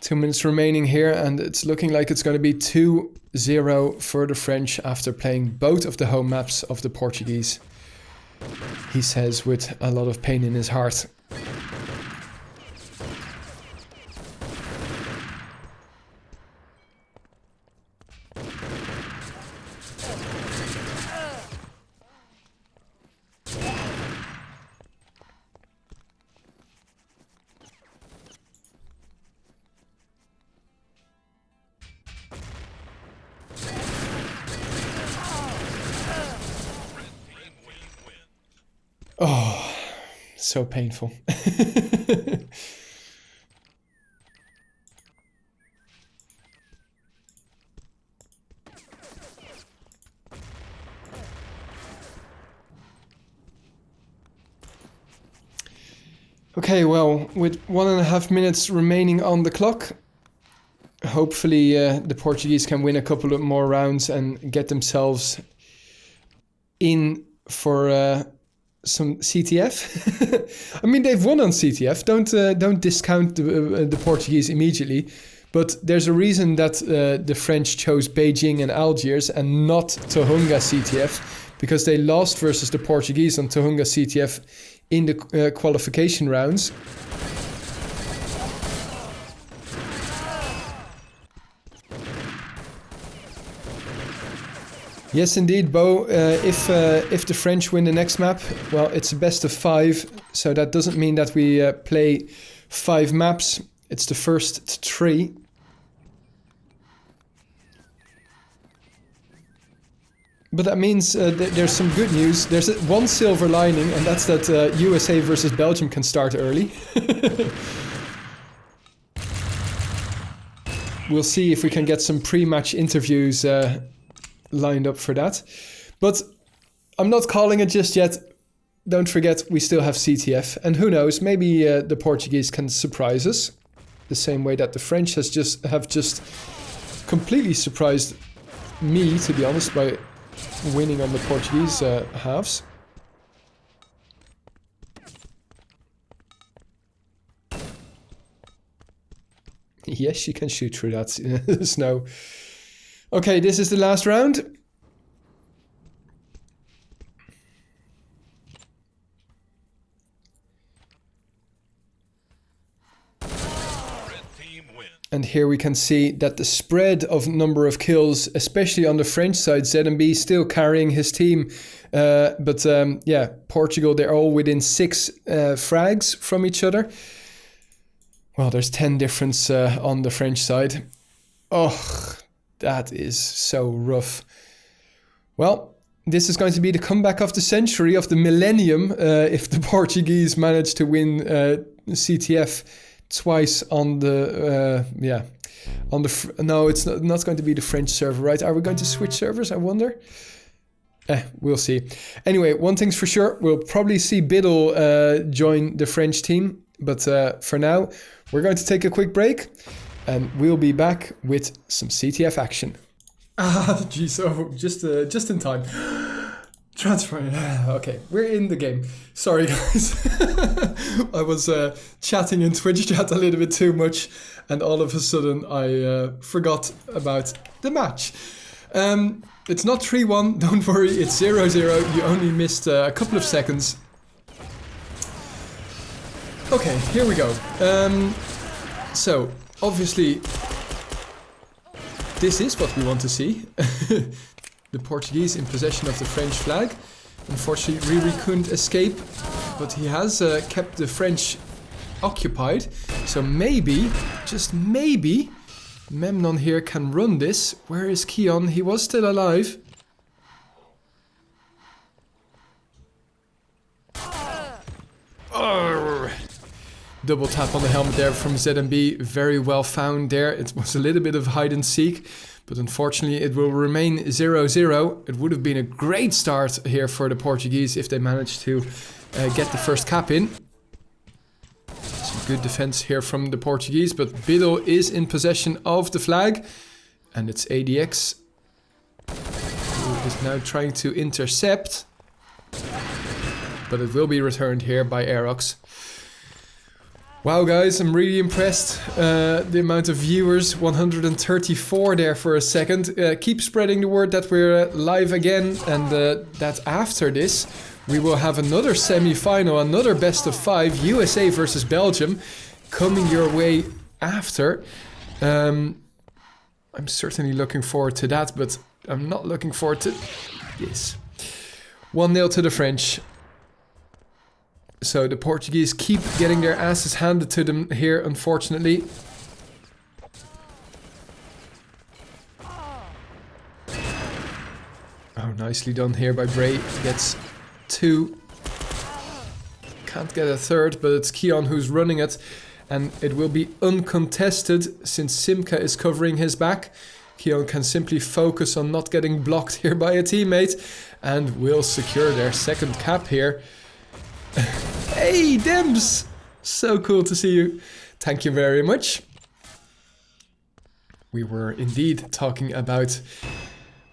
2 minutes remaining here, and it's looking like it's going to be 2-0 for the French after playing both of the home maps of the Portuguese. He says with a lot of pain in his heart. Oh, so painful. Okay, well, with 1.5 minutes remaining on the clock, hopefully the Portuguese can win a couple of more rounds and get themselves in for some CTF. I mean, they've won on CTF. Don't discount the Portuguese immediately. But there's a reason that the French chose Beijing and Algiers and not Tohunga CTF, because they lost versus the Portuguese on Tohunga CTF in the qualification rounds. Yes, indeed, Bo. If the French win the next map, well, it's a best of 5, so that doesn't mean that we play 5 maps. It's the first 3. But that means there's some good news. There's one silver lining, and that's that USA versus Belgium can start early. We'll see if we can get some pre-match interviews lined up for that. But I'm not calling it just yet. Don't forget, we still have CTF. And who knows, maybe the Portuguese can surprise us. The same way that the French have just completely surprised me, to be honest, by winning on the Portuguese halves. Yes, she can shoot through that snow. Okay, this is the last round. And here we can see that the spread of number of kills, especially on the French side, ZMB still carrying his team. But yeah, Portugal, they're all within 6 frags from each other. Well, there's 10 difference on the French side. Oh, that is so rough. Well, this is going to be the comeback of the century, of the millennium, if the Portuguese manage to win CTF twice on the no, it's not going to be the French server, right? Are we going to switch servers, I wonder? We'll see. Anyway, one thing's for sure, we'll probably see Biddle join the French team, but for now we're going to take a quick break and we'll be back with some CTF action. Ah, geez, oh, just in time. Transfer. Okay, we're in the game. Sorry, guys. I was chatting in Twitch chat a little bit too much, and all of a sudden I forgot about the match. It's not 3-1, don't worry, it's 0-0. You only missed a couple of seconds. Okay, here we go. So, obviously, this is what we want to see. The Portuguese in possession of the French flag. Unfortunately, Riri couldn't escape, but he has kept the French occupied. So maybe, just maybe, Memnon here can run this. Where is Keon? He was still alive. Arrgh. Double tap on the helmet there from ZMB. Very well found there. It was a little bit of hide and seek. But unfortunately, it will remain 0-0. It would have been a great start here for the Portuguese if they managed to get the first cap in. Some good defense here from the Portuguese, but Biddle is in possession of the flag. And it's ADX who is now trying to intercept. But it will be returned here by Aerox. Wow, guys, I'm really impressed. The amount of viewers, 134 there for a second. Keep spreading the word that we're live again, and that after this we will have another semi-final, another best of 5, USA versus Belgium, coming your way after. I'm certainly looking forward to that, but I'm not looking forward to this. 1-0 to the French. So the Portuguese keep getting their asses handed to them here, unfortunately. Oh, nicely done here by Bray. Gets 2. can't get a third, but it's Keon who's running it. And it will be uncontested since Simka is covering his back. Keon can simply focus on not getting blocked here by a teammate and will secure their second cap here. Hey, Dems! So cool to see you. Thank you very much. We were indeed talking about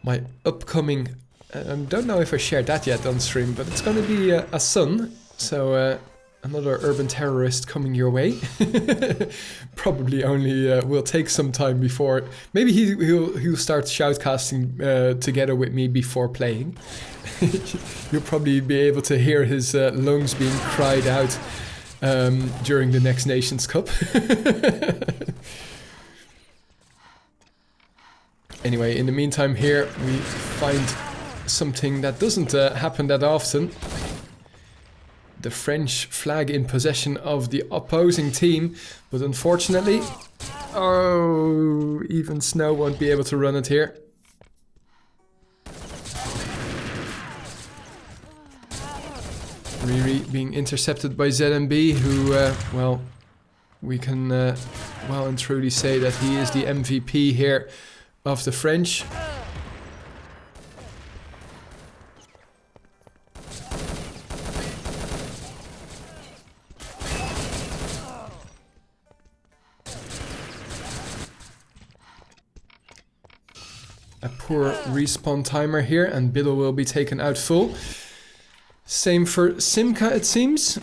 my upcoming... I don't know if I shared that yet on stream, but it's going to be a son. So another urban terrorist coming your way. Probably only will take some time before... Maybe he'll start shoutcasting together with me before playing. You'll probably be able to hear his lungs being cried out during the next Nations Cup. Anyway, in the meantime here we find something that doesn't happen that often. The French flag in possession of the opposing team, but unfortunately, oh, even Snow won't be able to run it here. Riri being intercepted by ZMB, who, well, we can well and truly say that he is the MVP here of the French. A poor respawn timer here, and Biddle will be taken out full. Same for Simka, it seems.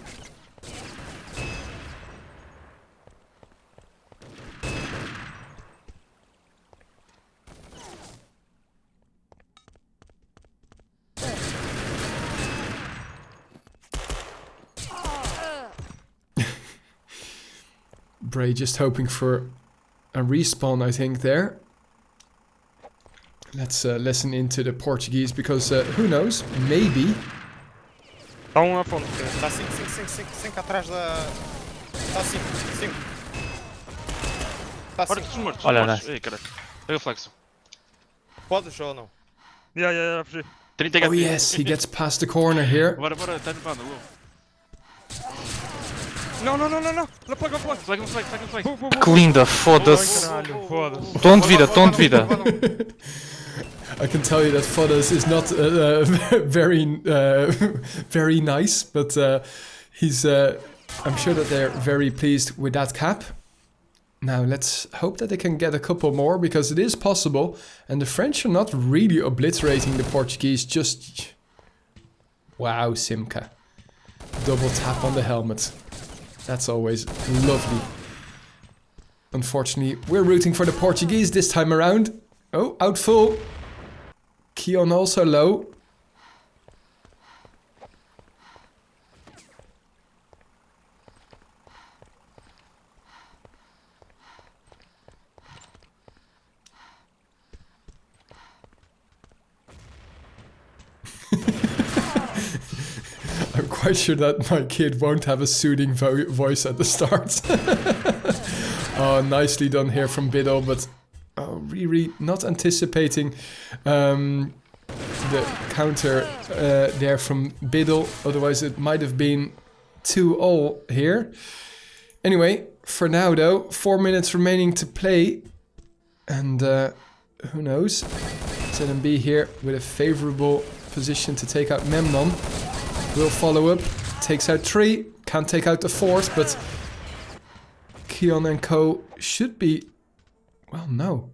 Bray just hoping for a respawn, I think, there. Let's listen into the Portuguese, because who knows, maybe. Está um à ponte. Está 5 atrás da. Está 5. Está Para 5. dos mortos. Olha, mortos. nice. Ei, caralho. Pega o flexo. Podes ou não? Fugi. 30 Oh yes, he gets past the corner here. Bora, está no banda, Lu. Não. Na placa. Flag um flag. Que linda, foda-se. Caralho, foda-se. Tom de vida. I can tell you that Fodas is not very nice, but he's. I'm sure that they're very pleased with that cap. Now let's hope that they can get a couple more, because it is possible, and the French are not really obliterating the Portuguese. Just wow, Simka, double tap on the helmet. That's always lovely. Unfortunately, we're rooting for the Portuguese this time around. Oh, out full. Keon also low. I'm quite sure that my kid won't have a soothing voice at the start. Oh, nicely done here from Biddle, but oh, Riri not anticipating the counter there from Biddle. Otherwise it might have been 2-all here. Anyway, for now though, 4 minutes remaining to play. And who knows? ZMB here with a favorable position to take out Memnon. Will follow up, takes out 3, can't take out the 4th, but Keon and co should be... Well, no.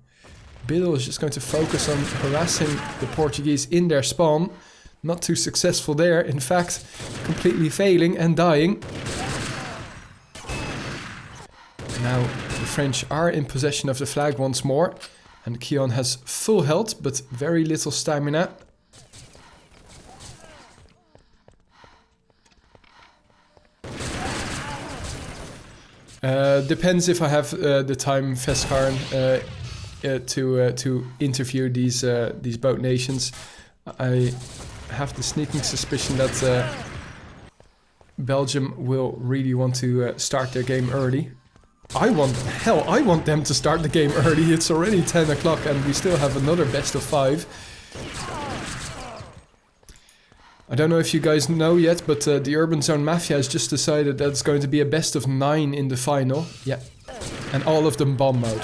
Biddle is just going to focus on harassing the Portuguese in their spawn. Not too successful there, in fact, completely failing and dying. Now, the French are in possession of the flag once more, and Keon has full health, but very little stamina. Depends if I have the time, Feskarn, to interview these both nations. I have the sneaking suspicion that Belgium will really want to start their game early. I want them to start the game early. It's already 10 o'clock and we still have another best of 5. I don't know if you guys know yet, but the Urban Zone Mafia has just decided that it's going to be a best of 9 in the final. Yeah. And all of them bomb mode.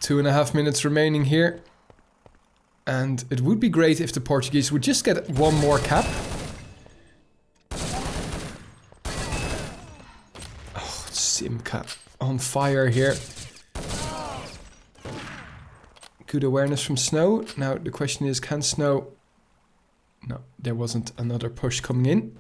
Two and a half minutes remaining here. And it would be great if the Portuguese would just get one more cap. Oh, Simca on fire here. Good awareness from Snow. Now the question is, can Snow... No, there wasn't another push coming in.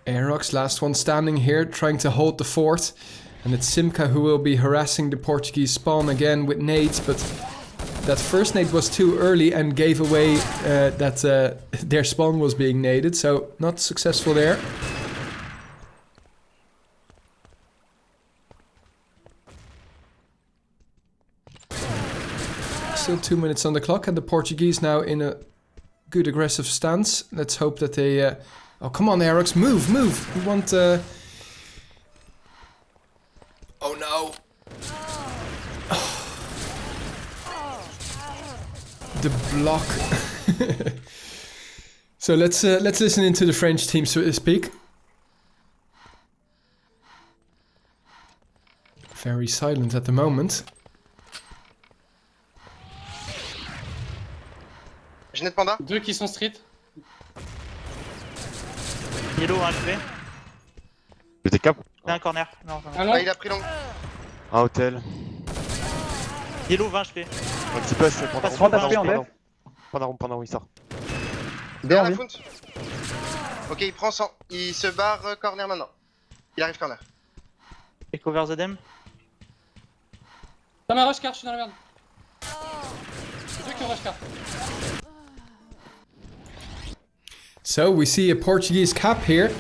Aerox, last one standing here, trying to hold the fort. And it's Simca who will be harassing the Portuguese spawn again with nades, but that first nade was too early and gave away that their spawn was being naded, so not successful there. Still 2 minutes on the clock, and the Portuguese now in a good aggressive stance. Let's hope that they... Oh, come on, Aerox, move, move! We want... Oh, no! The block. So let's listen into the French team, so to speak. Very silent at the moment. Je n'ai de panda. 2 qui sont street. Yellow, un HP. J'étais cap. C'est un corner. Non, Un long. Ah, il a pris long. Un hôtel. Yellow, 20 HP. Un petit peu, je fais Passe pendant en def. pendant, il sort. Bien, la foot. Ok, il prend 100. Il se barre corner maintenant. Il arrive corner. Et cover the dem. Dans ma rush car, je suis dans la merde. 2 qui ont rush car. So we see a Portuguese cap here.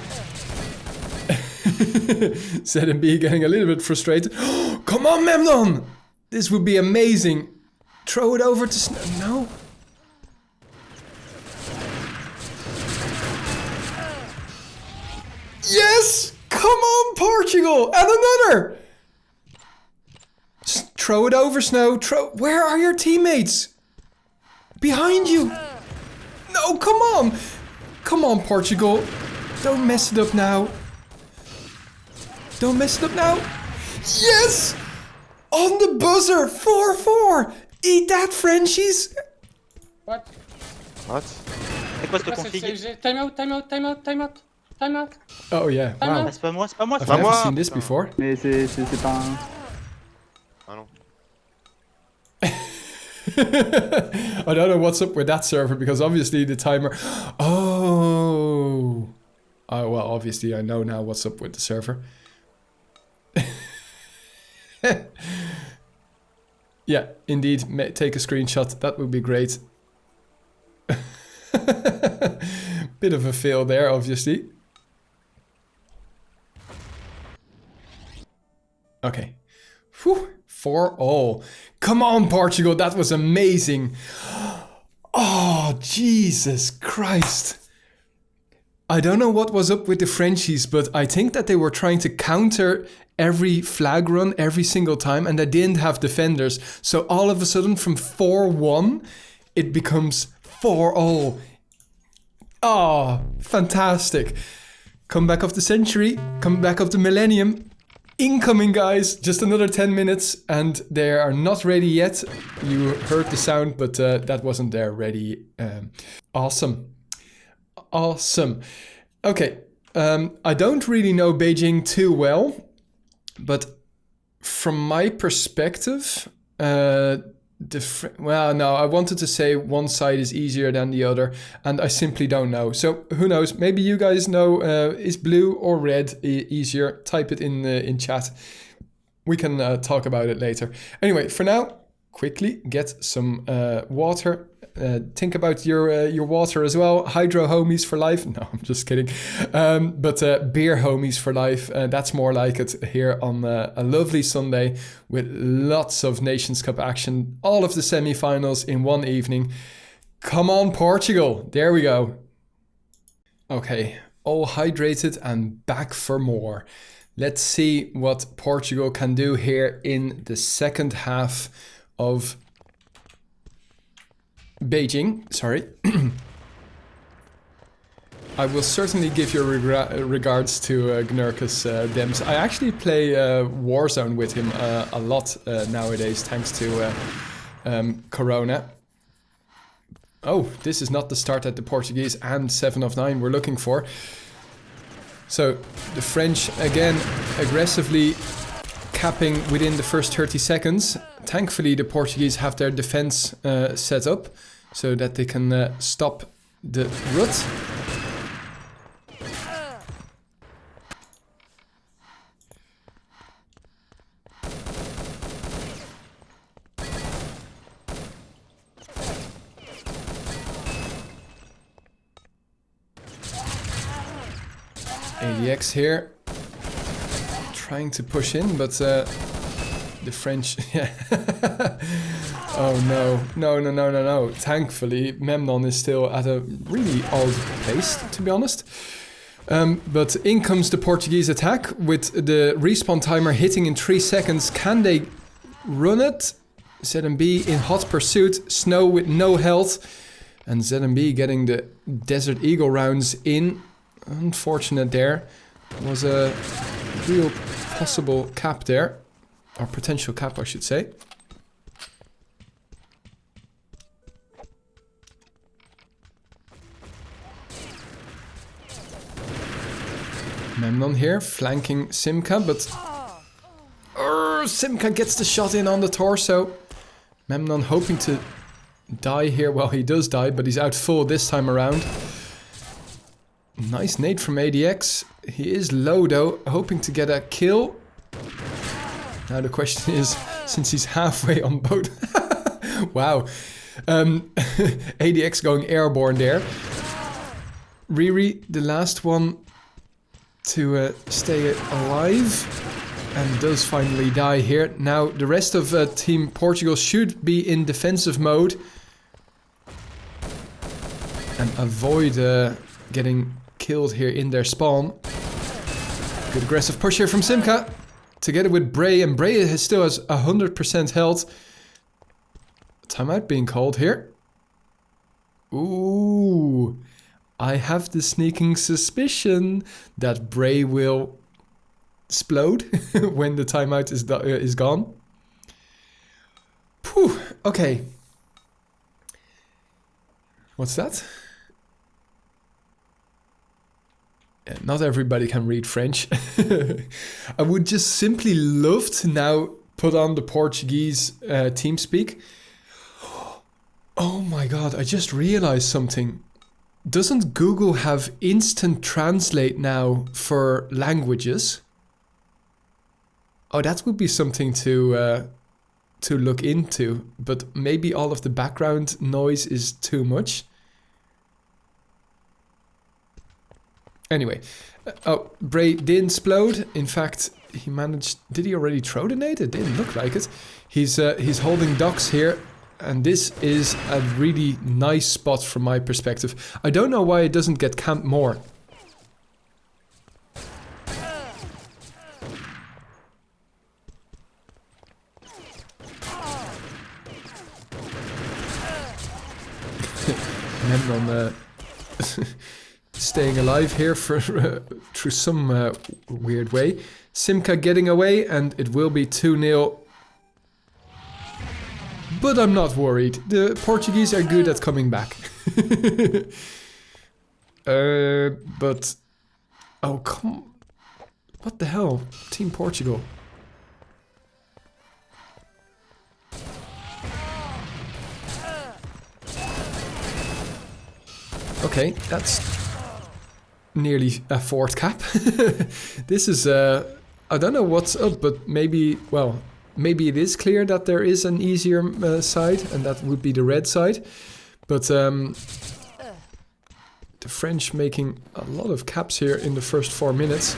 ZMB getting a little bit frustrated. Come on, Memnon! This would be amazing. Throw it over to Snow. No. Yes! Come on, Portugal! And another! Throw it over, Snow. Where are your teammates? Behind you! No, come on! Come on, Portugal. Don't mess it up now. Don't mess it up now. Yes! On the buzzer! 4-4! Eat that, Frenchies! What? What? C'est quoi ce C'est config? time out, time out, time out, time out. Time out. Oh yeah, wow. Ah, c'est pas moi, c'est pas moi. I've c'est pas never moi. seen this before. Mais c'est pas un... Ah non. I don't know what's up with that server, because obviously the timer... Oh! Well, obviously I know now what's up with the server. Yeah, indeed, take a screenshot, that would be great. Bit of a fail there, obviously. Okay. Whew. 4-all. Come on, Portugal, that was amazing. Oh, Jesus Christ. I don't know what was up with the Frenchies, but I think that they were trying to counter every flag run every single time, and they didn't have defenders. So all of a sudden, from 4-1, it becomes 4-all. Oh, fantastic. Comeback of the century, comeback of the millennium. Incoming, guys, just another 10 minutes and they are not ready yet. You heard the sound, but that wasn't there ready. Awesome. Awesome. Okay, I don't really know Beijing too well, but from my perspective, well, no, I wanted to say one side is easier than the other, and I simply don't know. So who knows? Maybe you guys know, is blue or red easier? Type it in chat. We can talk about it later. Anyway, for now, quickly get some water, think about your water as well. Hydro homies for life. No, I'm just kidding. But beer homies for life. That's more like it here on a lovely Sunday with lots of Nations Cup action. All of the semi-finals in one evening. Come on, Portugal. There we go. Okay, all hydrated and back for more. Let's see what Portugal can do here in the second half of Beijing. Sorry. I will certainly give your regards to Gnurkus Dems. I actually play Warzone with him a lot nowadays, thanks to Corona. Oh, this is not the start that the Portuguese and 7 of 9 were looking for. So the French again aggressively capping within the first 30 seconds. Thankfully the Portuguese have their defense set up so that they can stop the rut. ADX here, trying to push in, but the French, yeah. Oh no. Thankfully, Memnon is still at a really old pace, to be honest. But in comes the Portuguese attack with the respawn timer hitting in 3 seconds. Can they run it? ZMB in hot pursuit, Snow with no health, and ZMB getting the Desert Eagle rounds in. Unfortunate there. Was a real possible cap there. Or potential cap, I should say. Memnon here, flanking Simka, but... Simka gets the shot in on the torso. Memnon hoping to die here. Well, he does die, but he's out full this time around. Nice nade from ADX. He is low though, hoping to get a kill. Now the question is, since he's halfway on both... Wow. ADX going airborne there. Riri, the last one to stay alive. And does finally die here. Now the rest of Team Portugal should be in defensive mode. And avoid getting killed here in their spawn. Good aggressive push here from Simka. Together with Bray, and Bray still has 100% health. Timeout being called here. Ooh. I have the sneaking suspicion that Bray will explode when the timeout is gone. Phew, okay. What's that? Not everybody can read French. I would just simply love to now put on the Portuguese TeamSpeak. Oh my god, I just realized something. Doesn't Google have instant translate now for languages? Oh, that would be something to look into, but maybe all of the background noise is too much. Anyway, oh, Bray didn't explode. In fact, he managed... Did he already throw the nade? It didn't look like it. He's holding docks here, and this is a really nice spot from my perspective. I don't know why it doesn't get camped more. Memnon staying alive here for through some weird way. Simka getting away, and it will be 2-0. But I'm not worried. The Portuguese are good at coming back. But... Oh, come... What the hell? Team Portugal. Okay, that's nearly a 4th cap. This is, I don't know what's up, but maybe, well, maybe it is clear that there is an easier side, and that would be the red side. But the French making a lot of caps here in the first 4 minutes.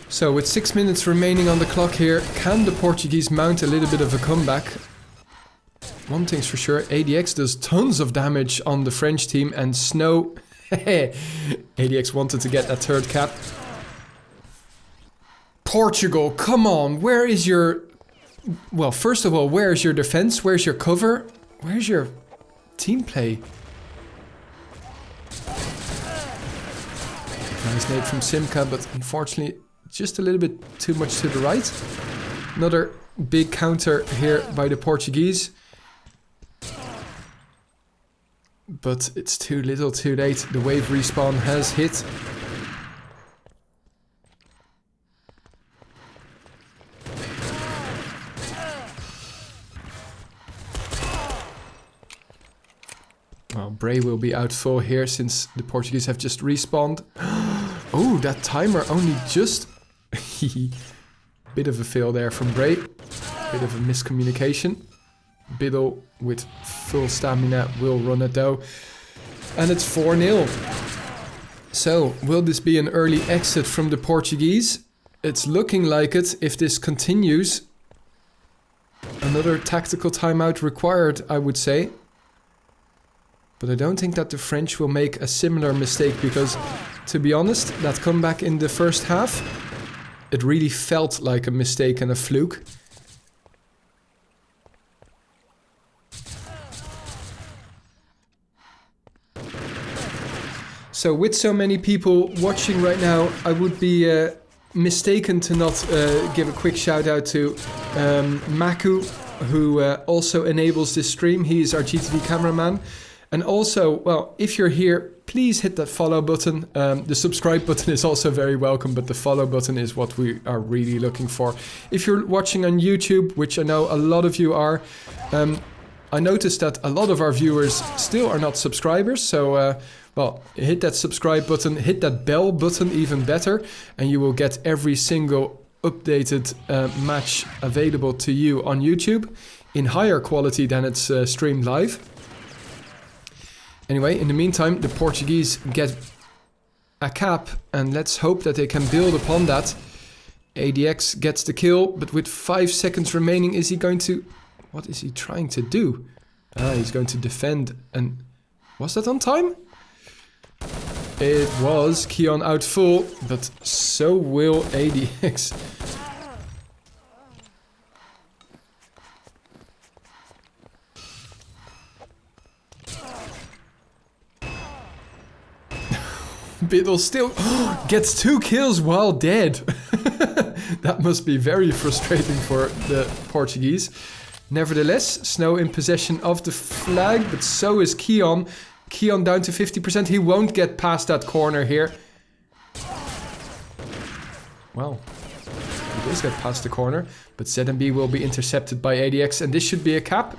So with 6 minutes remaining on the clock here, can the Portuguese mount a little bit of a comeback? One thing's for sure, ADX does tons of damage on the French team, and Snow... ADX wanted to get that third cap. Portugal, come on, where is your... Well, first of all, where is your defense? Where's your cover? Where's your team play? Nice nade from Simca, but unfortunately just a little bit too much to the right. Another big counter here by the Portuguese. But it's too little too late. The wave respawn has hit. Well, Bray will be out full here since the Portuguese have just respawned. Oh, that timer only just... Bit of a fail there from Bray. Bit of a miscommunication. Biddle with full stamina will run it though. And it's 4-0. So, will this be an early exit from the Portuguese? It's looking like it if this continues. Another tactical timeout required, I would say. But I don't think that the French will make a similar mistake because, to be honest, that comeback in the first half, it really felt like a mistake and a fluke. So with so many people watching right now, I would be mistaken to not give a quick shout out to Maku, who also enables this stream. He is our GTV cameraman. And also, well, if you're here, please hit that follow button. The subscribe button is also very welcome, but the follow button is what we are really looking for. If you're watching on YouTube, which I know a lot of you are, I noticed that a lot of our viewers still are not subscribers. So, well, hit that subscribe button, hit that bell button even better, and you will get every single updated match available to you on YouTube in higher quality than it's streamed live. Anyway, in the meantime, the Portuguese get a cap, and let's hope that they can build upon that. ADX gets the kill, but with 5 seconds remaining, is he going to... What is he trying to do? He's going to defend, and... Was that on time? It was. Keon out full, but so will ADX. Biddle still gets 2 kills while dead. That must be very frustrating for the Portuguese. Nevertheless, Snow in possession of the flag, but so is Keon. Keon down to 50%. He won't get past that corner here. Well, he does get past the corner, but ZMB will be intercepted by ADX, and this should be a cap.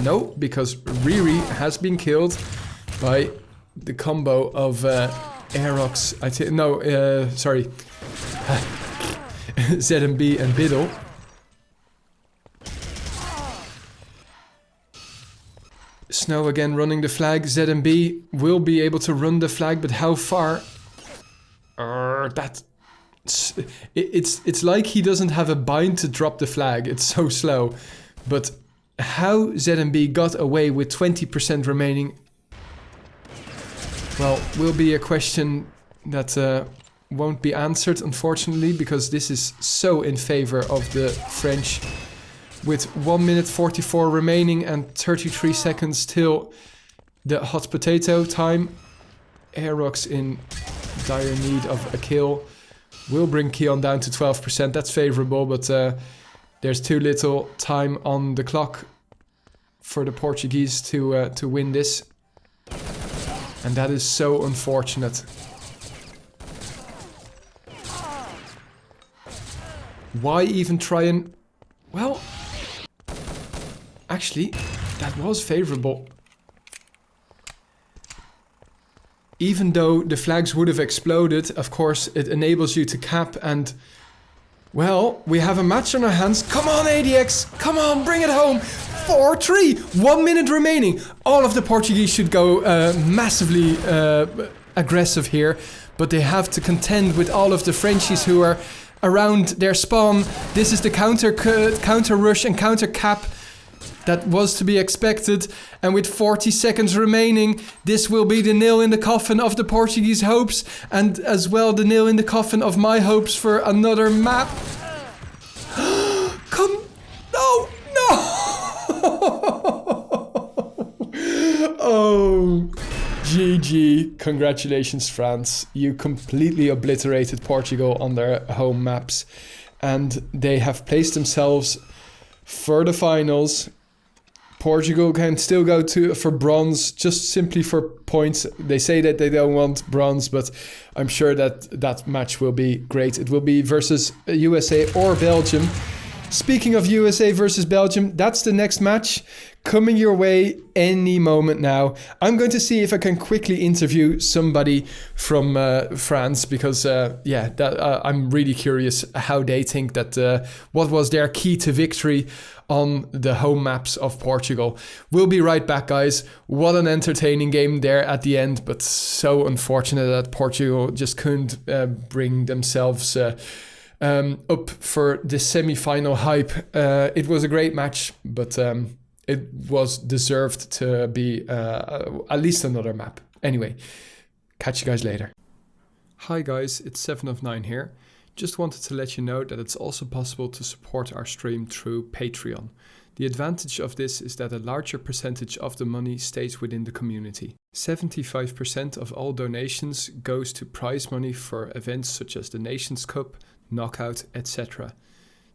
No, because Riri has been killed by the combo of Aerox, sorry, ZMB and Biddle. Snow again running the flag. ZMB will be able to run the flag, but how far? It's like he doesn't have a bind to drop the flag. It's so slow. But how ZMB got away with 20% remaining, well, will be a question that won't be answered, unfortunately, because this is so in favor of the French. With 1 minute 44 remaining and 33 seconds till the hot potato time. Aerox in dire need of a kill. Will bring Keon down to 12%. That's favorable, but there's too little time on the clock for the Portuguese to win this. And that is so unfortunate. Why even try and... Well, Actually, that was favorable. Even though the flags would have exploded, of course, it enables you to cap and... Well, we have a match on our hands. Come on, ADX! Come on, bring it home! 4-3! 1 minute remaining. All of the Portuguese should go massively aggressive here, but they have to contend with all of the Frenchies who are around their spawn. This is the counter rush and counter cap that was to be expected, and with 40 seconds remaining, this will be the nail in the coffin of the Portuguese hopes, and as well the nail in the coffin of my hopes for another map. Come, no, no! Oh, GG, congratulations France. You completely obliterated Portugal on their home maps, and they have placed themselves for the finals. Portugal can still go for bronze, just simply for points. They say that they don't want bronze, but I'm sure that that match will be great. It will be versus USA or Belgium. Speaking of USA versus Belgium, that's the next match coming your way any moment now. I'm going to see if I can quickly interview somebody from France, because I'm really curious how they think that what was their key to victory on the home maps of Portugal. We'll be right back, guys. What an entertaining game there at the end, but so unfortunate that Portugal just couldn't bring themselves up for the semi-final hype. It was a great match, but it was deserved to be at least another map. Anyway, catch you guys later. Hi guys, it's 7 of 9 here. Just wanted to let you know that it's also possible to support our stream through Patreon. The advantage of this is that a larger percentage of the money stays within the community. 75% of all donations goes to prize money for events such as the NationsCup, Knockout, etc.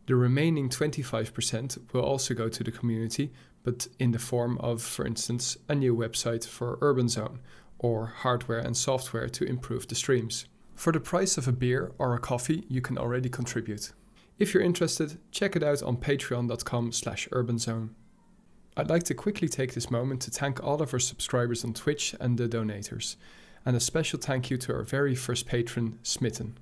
The remaining 25% will also go to the community, but in the form of, for instance, a new website for Urban Zone, or hardware and software to improve the streams. For the price of a beer or a coffee, you can already contribute. If you're interested, check it out on patreon.com/urbanzone. I'd like to quickly take this moment to thank all of our subscribers on Twitch and the donators. And a special thank you to our very first patron, Smitten.